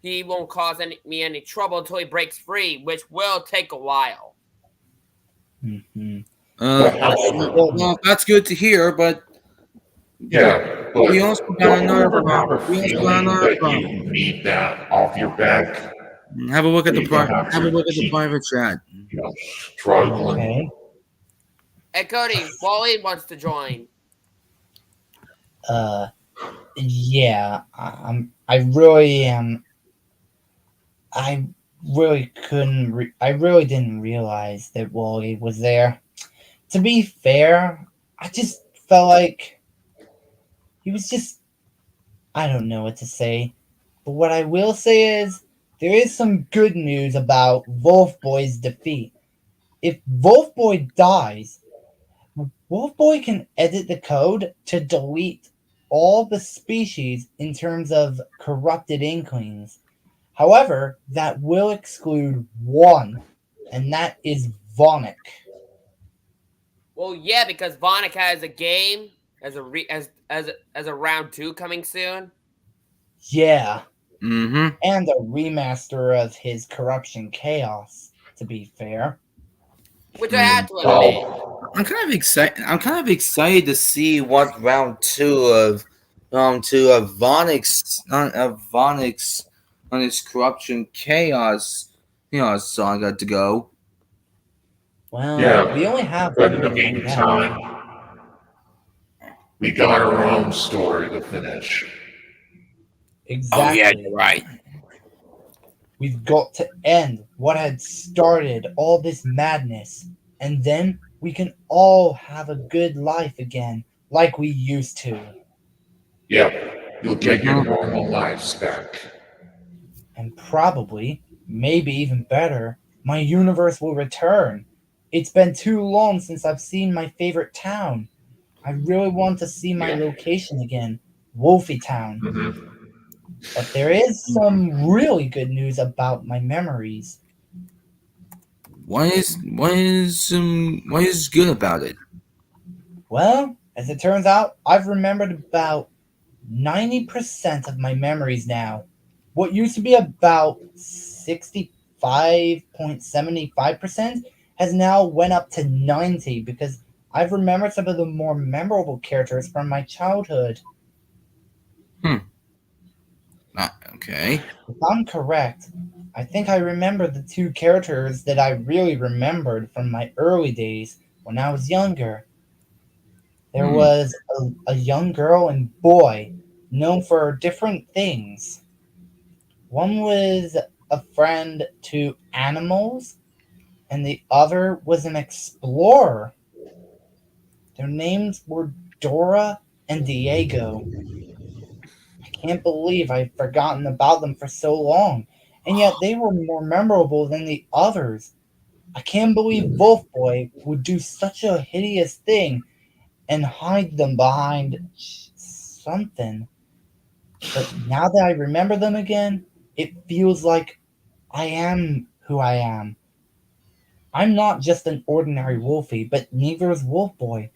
he won't cause me any trouble until he breaks free, which will take a while. Mhm. Well, that's good to hear, but Yeah, but we also got don't you another ever have a problem. We also got feeling another that problem. you need that off your back? Have a look at the You don't have have a to look at the keep- private chat. You know, struggling. Okay. Hey, Cody, Wally wants to join. Yeah. I really am. I really couldn't. I really didn't realize that Wally was there. To be fair, I just felt like he was just. I don't know what to say, but what I will say is there is some good news about Wolfboy's defeat. If Wolfboy dies, Wolfboy can edit the code to delete all the species in terms of corrupted inklings. However, that will exclude one, and that is Vonic. Well, yeah, because Vonic has a game as a round 2 coming soon. Yeah, Mm-hmm. and a remaster of his Corruption Chaos, to be fair. Which I had to admit. Well, I'm kind of excited to see what round two of Vonic's on this corruption chaos saga to go. Well, Yeah, we only have but in the one more left. meantime, we got our own story to finish. Exactly. Oh yeah, you're right. We've got to end what had started all this madness, and then we can all have a good life again, like we used to. Yep, you'll get your normal lives back. And probably, maybe even better, my universe will return. It's been too long since I've seen my favorite town. I really want to see my location again, Wolfie Town. Mhm. But there is some really good news about my memories. What is good about it? Well, as it turns out, I've remembered about 90% of my memories now. What used to be about 65.75% has now went up to 90 because I've remembered some of the more memorable characters from my childhood. Okay. If I'm correct, I think I remember the two characters that I really remembered from my early days when I was younger. There was a young girl and boy known for different things. One was a friend to animals, and the other was an explorer. Their names were Dora and Diego. I can't believe I've forgotten about them for so long, and yet they were more memorable than the others. I can't believe Wolf Boy would do such a hideous thing and hide them behind something. But now that I remember them again, it feels like I am who I am. I'm not just an ordinary Wolfie, but neither is Wolf Boy.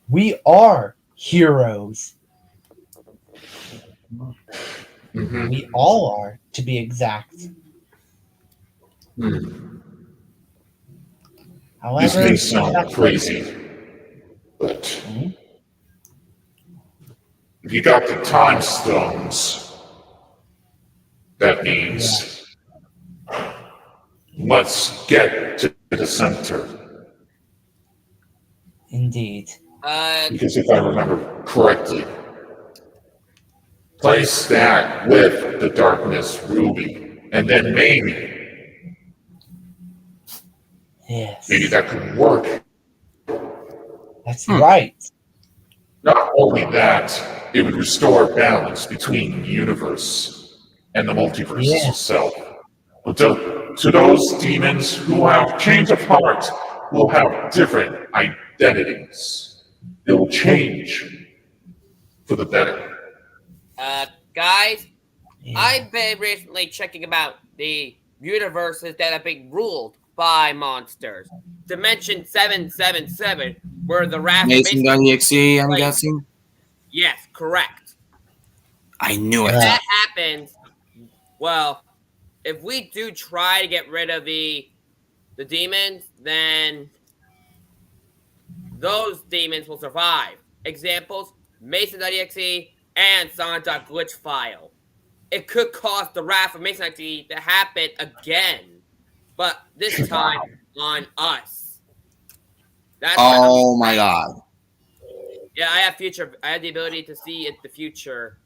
We are heroes. Mhm. We all are, to be exact. Hmm. However, This may sound crazy, but if you got the time stones, that means let's get to the center. Indeed. Because if I remember correctly, place that with the darkness ruby, and then maybe Yes. that could work. That's right. Not only that, it would restore balance between the universe and the multiverse Yeah. itself. But to those demons who have change of heart, will have different identities. They will change for the better. Guys, Yeah. I've been recently checking about the universes that have been ruled by monsters. Dimension 777, where the Wrath of Mason.exe, I'm Like- guessing. Yes, correct. I knew If it. that happens, well, if we do try to get rid of the demons, then those demons will survive. Examples: Mason.exe and Sonic.glitch file. It could cause the Wrath of Mason.exe to happen again, but this time on us. That's what Oh my god. Yeah, I have the ability to see the future.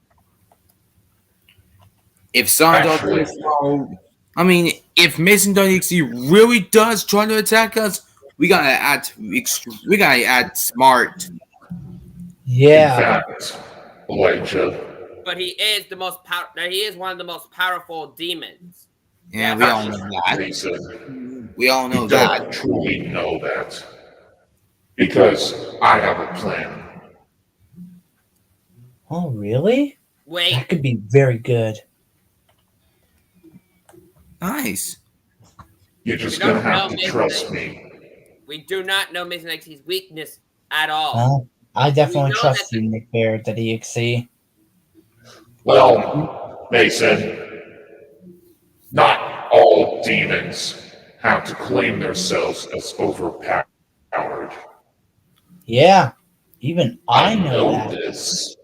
If Sonic Actually- if Mason.exe really does try to attack us, we gotta act smart. Yeah. In fact, Elijah, But he is he is one of the most powerful demons. Yeah, we all know that. Mason, We all know you that. don't truly know that. Because I have a plan. Oh, really? Wait, That could be very good. Nice. You're just You don't gonna have know to Mason. trust me. we do not know Mason.exe's weakness at all. Well, I definitely We know trust that you, Nick Bear.exe. Well, Mason, not all demons have to claim themselves as overpowered. Yeah, even I know that. this.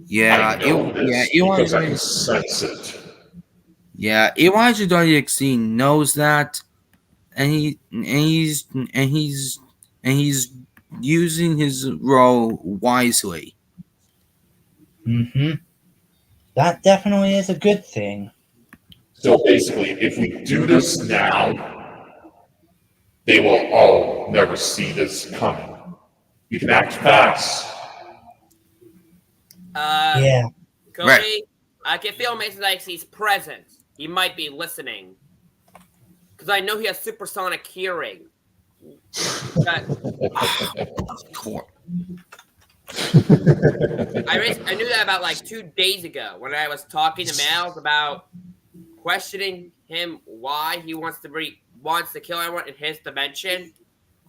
Yeah, I know this Elon because I is can sense it. Yeah, Elijah.exe knows that, and he's using his role wisely. Mm-hmm. That definitely is a good thing. So basically, if we do this now, they will all never see this coming. We can act fast. Yeah. Cody, Right. I can feel Mason Dixie's presence. He might be listening. Because I know he has supersonic hearing. Of course. I knew that about like 2 days ago when I was talking to Miles about questioning him why he wants to kill everyone in his dimension.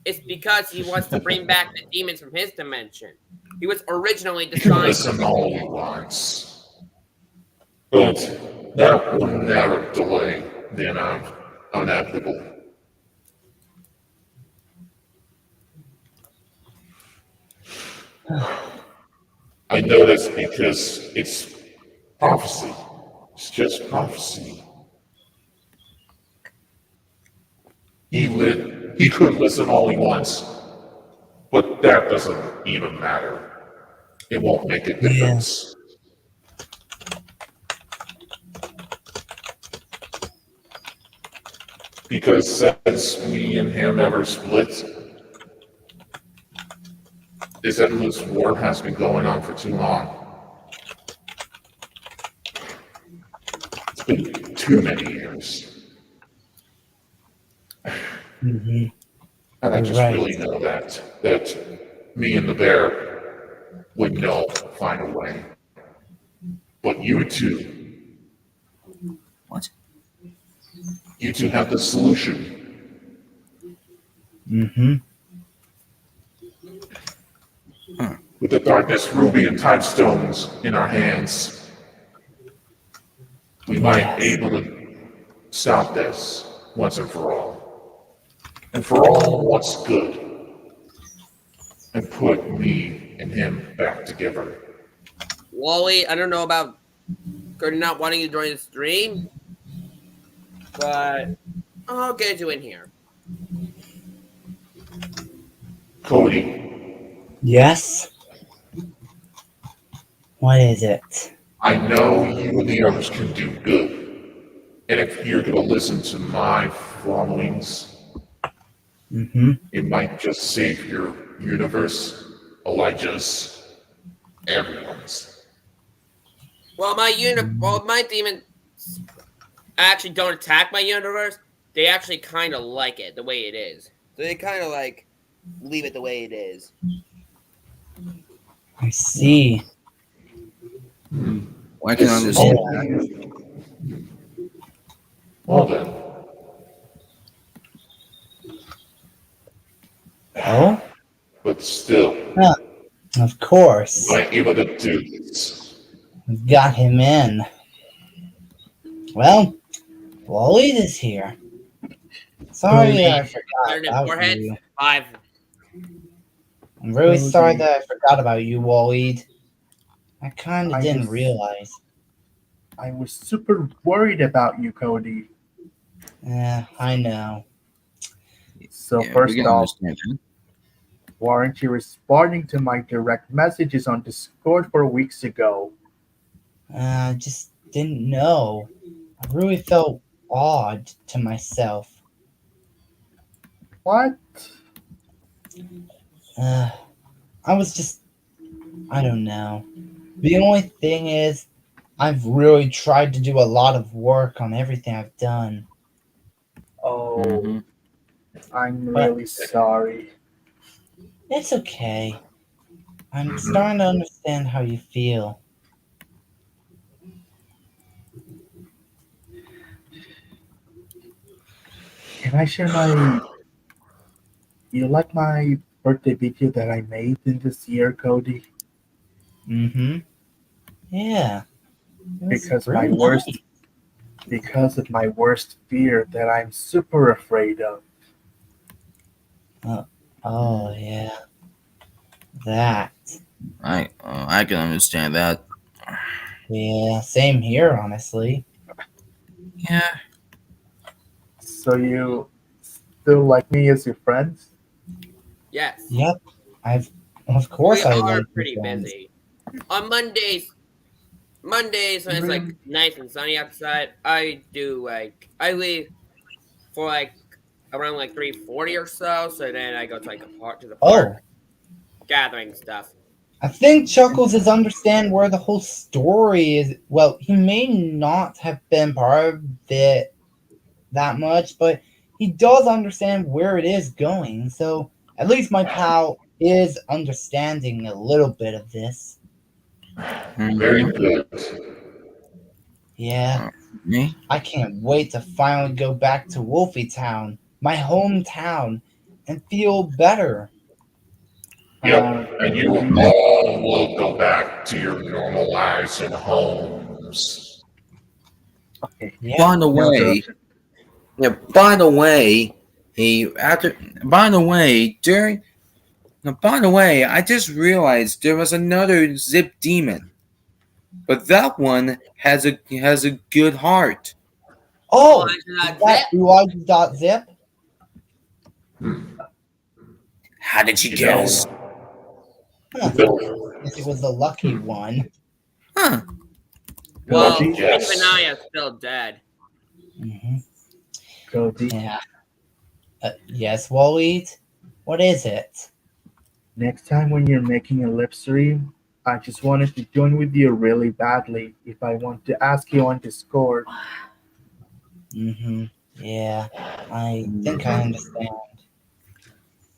It's because he wants to bring back the demons from his dimension. He was originally You can designed. listen all you want, but that will never delay the inevitable. I know this because it's prophecy. It's just prophecy. He could listen all he wants, but that doesn't even matter. It won't make a difference. Because since me and him ever split, this endless war has been going on for too long. It's been too many years. Mm-hmm. And I just Right. really know that me and the bear would find a way. But you two, What? you two have the solution. Mm-hmm. With the darkness ruby and time stones in our hands, we might be able to stop this once and for all. And for all what's good. And put me and him back together. Wally, I don't know about Cody not wanting you to join the stream, but I'll get you in here. Cody, Yes? What is it? I know you and the others can do good. And if you're going to listen to my followings, Mm-hmm. it might just save your universe, Elijah's, everyone's. Well, my demons actually don't attack my universe. They actually kind of like it the way it is. So they kind of like leave it the way it is. I see. I can understand that. Well then, Oh? but still, Of course. I'm able to do this. We've got him in. Well, Waleed is here. Sorry I forgot about Forehead, you. 5. I'm really sorry that I forgot about you, Waleed. I kinda didn't realize. I was super worried about you, Cody. Yeah, I know. So Yeah, first we can off, understand that. why aren't you responding to my direct messages on Discord 4 weeks ago? I just didn't know. I really felt odd to myself. What? I was just, I don't know. The only thing is, I've really tried to do a lot of work on everything I've done. Oh, Mhm. I'm But- really sorry. It's okay. I'm starting to understand how you feel. Can I share my... You like my birthday video that I made in this year, Cody? Mm-hmm. Yeah. It was Because really my worst... nice. Because of my worst fear that I'm super afraid of. Oh, yeah. That. I can understand that. Yeah, same here, honestly. Yeah. So you still like me as your friends? Yes. Yep. Of course We I are like your pretty friends. busy. On Mondays when it's like nice and sunny outside, I leave for like around like 3:40 or so. So then I go to like the Oh, park, gathering stuff. I think Chuckles is understand where the whole story is. Well, he may not have been part of it that much, but he does understand where it is going. So at least my pal is understanding a little bit of this. Very Mhm. good. Yeah, Me? I can't wait to finally go back to Wolfie Town, my hometown, and feel better. Yep, and you Cody, all will go back to your normal lives and homes. okay, Yeah. By the no way, interruption. yeah. By the way, he after. By the way, during. Now, by the way, I just realized there was another Zip demon, but that one has a good heart. Oh, Oh, I should is not that zip. Elijah.zip? How did you You guess? know, Huh. though, Guess it was the lucky one. Huh? Well, Cody, yes. Vanaya's still dead. Hmm. Cody, Yeah. Yes, Waleed? What is it? next time when you're making a lip stream, I just wanted to join with you really badly if I want to ask you on Discord. Mm-hmm. Yeah, I think I understand.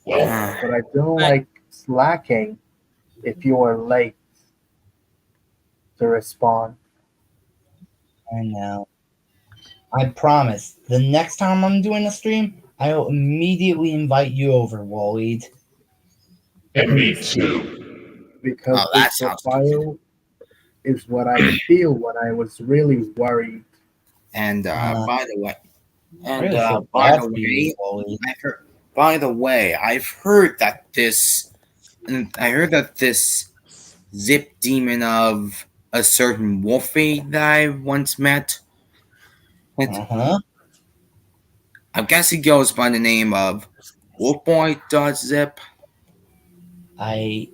Well, Huh. But I don't But like slacking if you are late to respond. I know. I promise. The next time I'm doing a stream, I will immediately invite you over, Waleed. and me too. Because Oh, this that sounds good. profile is what I feel when I was really worried. And Uh, by the way, I and really feel by bad the for you, way, Waleed. I heard. By the way, I've heard that this. And I heard that this Zip demon of a certain Wolfie that I once met. Uh-huh. I guess he goes by the name of Wolfboy.zip. I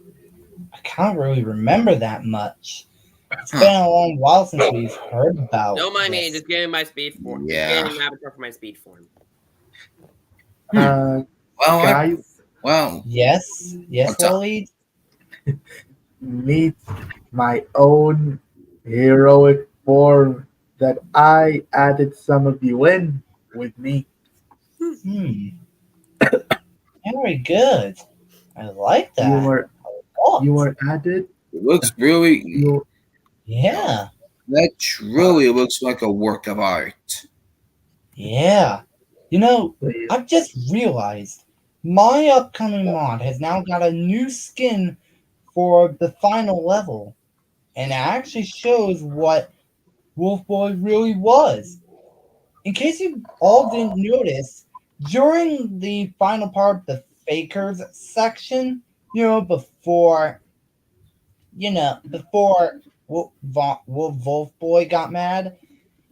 can't really remember that much. It's Huh. been a long while since we've heard about don't mind me, this. just getting my speed form. Just Yeah. getting Avatar for my speed form. Uh, Well, guys, Yes, what's up? Waleed. meet my own heroic form that I added some of you in with me. Hmm. Very good. I like You that. were a lot. you were added. It looks really. You Yeah. That truly looks like a work of art. Yeah. You know, I've just realized my upcoming mod has now got a new skin for the final level. And it actually shows what Wolf Boy really was. In case you all didn't notice, during the final part, the Fakers section, before Wolf Boy got mad,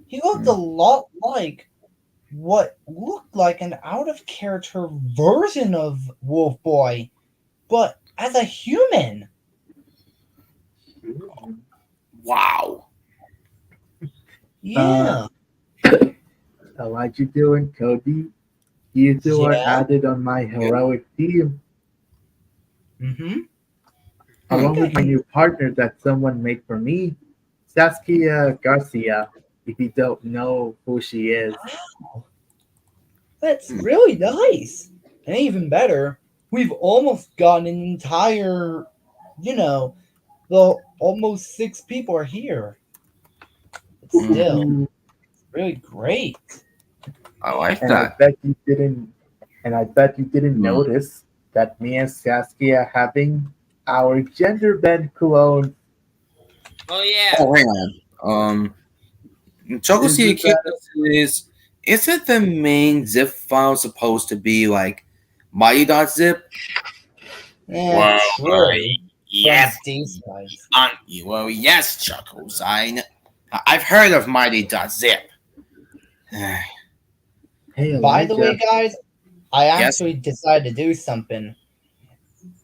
he looked a lot like what looked like an out of character version of Wolf Boy, but as a human. Wow. Yeah. I like you doing, Cody. You two are Yeah. added on my heroic team, Mm-hmm. along with my Okay. new partner that someone made for me, Saskia Garcia. If you don't know who she is, That's really nice. And even better, we've almost got an entire, the almost 6 people are here. But still, Mhm. really great. I like and I that. bet you didn't, and I bet you didn't Hmm. notice that me and Saskia having our gender bend clone. Oh yeah. Oh, hang on. Choco Is City it that- Kingdoms isn't the main zip file supposed to be like Mighty.zip? Yeah, true. Yes. From D-Spice. Well, yes, Chuckles. I've heard of Mighty.zip. Hey, By the way, Elijah. guys, I Yes? actually decided to do something.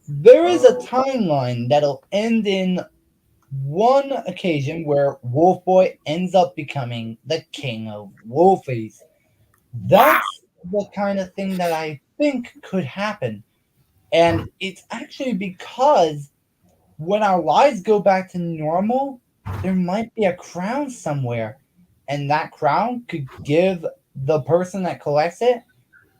There is a timeline that'll end in one occasion where Wolf Boy ends up becoming the king of Wolfies. That's the kind of thing that I think could happen. And it's actually because when our lives go back to normal, there might be a crown somewhere. And that crown could give the person that collects it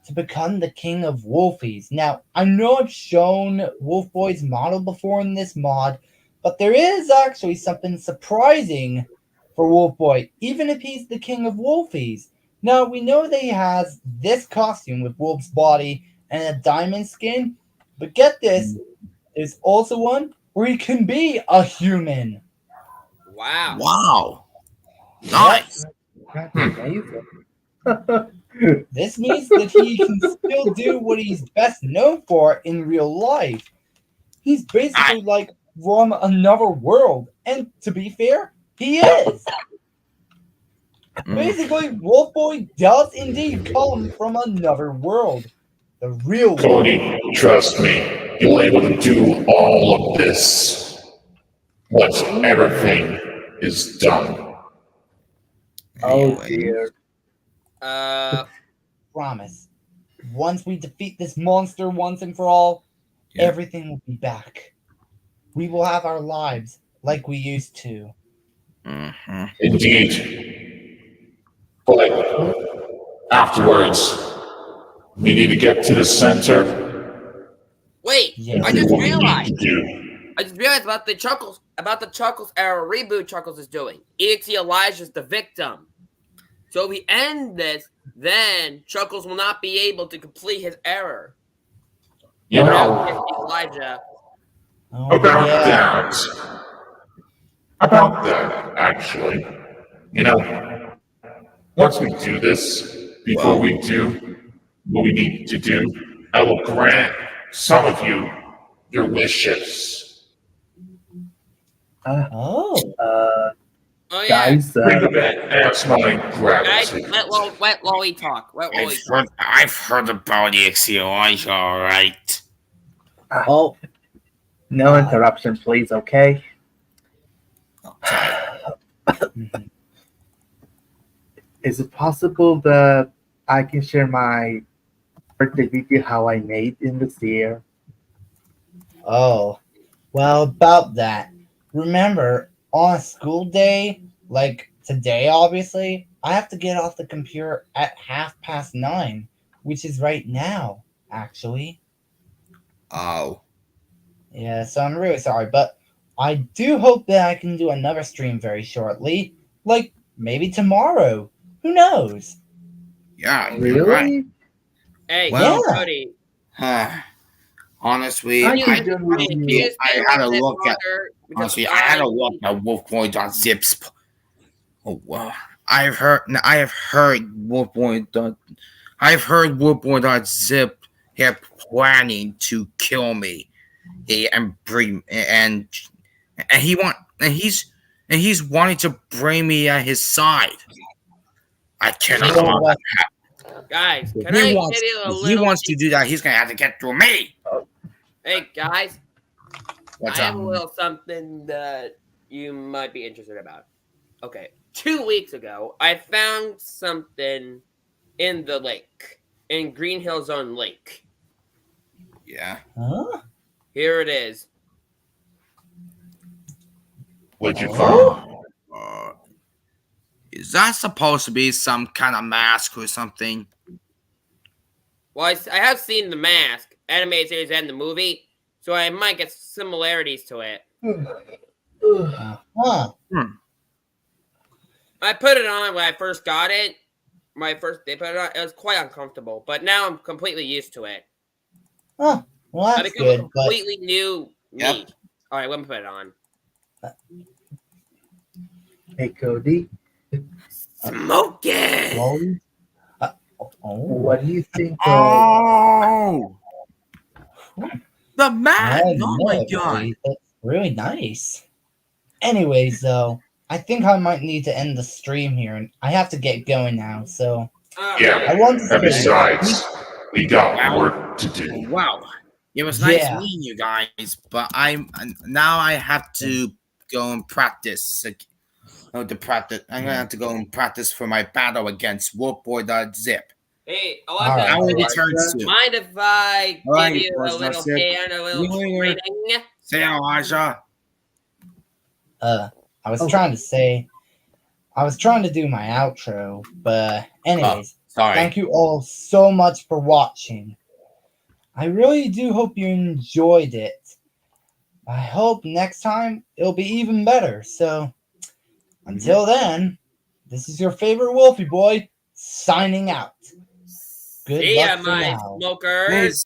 to become the king of Wolfies. Now, I know I've shown Wolf Boy's model before in this mod, but there is actually something surprising for Wolf Boy, even if he's the king of Wolfies. Now, we know that he has this costume with Wolf's body and a diamond skin, but get this, there's also one where he can be a human. Wow. Wow. Nice. That's amazing. This means that he can still do what he's best known for in real life. He's basically like from another world. And to be fair, he is. Basically, Wolf Boy does indeed come from another world. The real world. Cody, trust me, you'll be able to do all of this once everything is done. Oh Anyway. dear. Promise. Once we defeat this monster once and for all, Yeah. everything will be back. We will have our lives like we used to. Mhm. Indeed. But afterwards, we need to get to the center. Wait, Yeah. I and do just what we need realized. to do. I just realized about the Chuckles era reboot Chuckles is doing. EXE Elijah's the victim. So if we end this, then Chuckles will not be able to complete his error. You Without know, Elijah. Oh, about yeah. that. About that, actually. You know, once we do this, before we do what we need to do, I will grant some of you your wishes. Oh. Oh yeah. Guys, Think of it as my Guys, gratitude. let Loey talk. Let Loey talk. I've heard about EXE Elijah, alright. Oh. no interruption, please, okay? Mhm. Is it possible that I can share my birthday video how I made in this year? Oh. Well, about that. Remember, on a school day, like today, obviously, I have to get off the computer at 9:30, which is right now, actually. Oh. Yeah, so I'm really sorry, but I do hope that I can do another stream very shortly. Like, maybe tomorrow. Who knows? Yeah, you're right. Really? Hey, Well- Cody. Honestly, I Can can you- join with can you. you stay I had a a bit look at- longer? Because Honestly, I had a look at Wolfboy.zip's. Oh wow! I've heard Wolfboy. I've heard Wolfboy.zip had planning to kill me, and bring and he's wanting to bring me at his side. I cannot. You know what? Guys, If can he I wants, give you a if he little? wants to do that, he's gonna have to get through me. Hey, guys, What's I have up? a little something that you might be interested about. Okay, 2 weeks ago, I found something in the lake, in Green Hill Zone Lake. Yeah. Huh? Here it is. What'd you Oh. find? Is that supposed to be some kind of mask or something? Well, I have seen the mask, animated series, and the movie, so I might get similarities to it. Huh. I put it on when I first got it. They put it on. It was quite uncomfortable, but now I'm completely used to it. Huh. Well, I that's become a good, but completely new me. Yep. All right, let me put it on. Hey, Cody, Smoke it. Chloe? Oh. what do you think? Oh, the I mask! didn't Oh know my it, god! Chloe. That's really nice. Anyways, though, I think I might need to end the stream here, and I have to get going now. So Yeah. I want to And say, besides, we got work to do. Wow. It was nice Yeah. meeting you guys, but now I have to go and practice. I'm gonna have to go and practice for my battle against Wolfboy.zip. Hey, All right. I will Elijah, return soon. mind if I All right, give you a Boss little Zip. hand, a little Later. training? Say Elijah. I was trying to do my outro, but anyways, Sorry. thank you all so much for watching. I really do hope you enjoyed it. I hope next time it'll be even better. So until then, this is your favorite Wolfie boy signing out. Good See ya, luck for my now. smokers. Please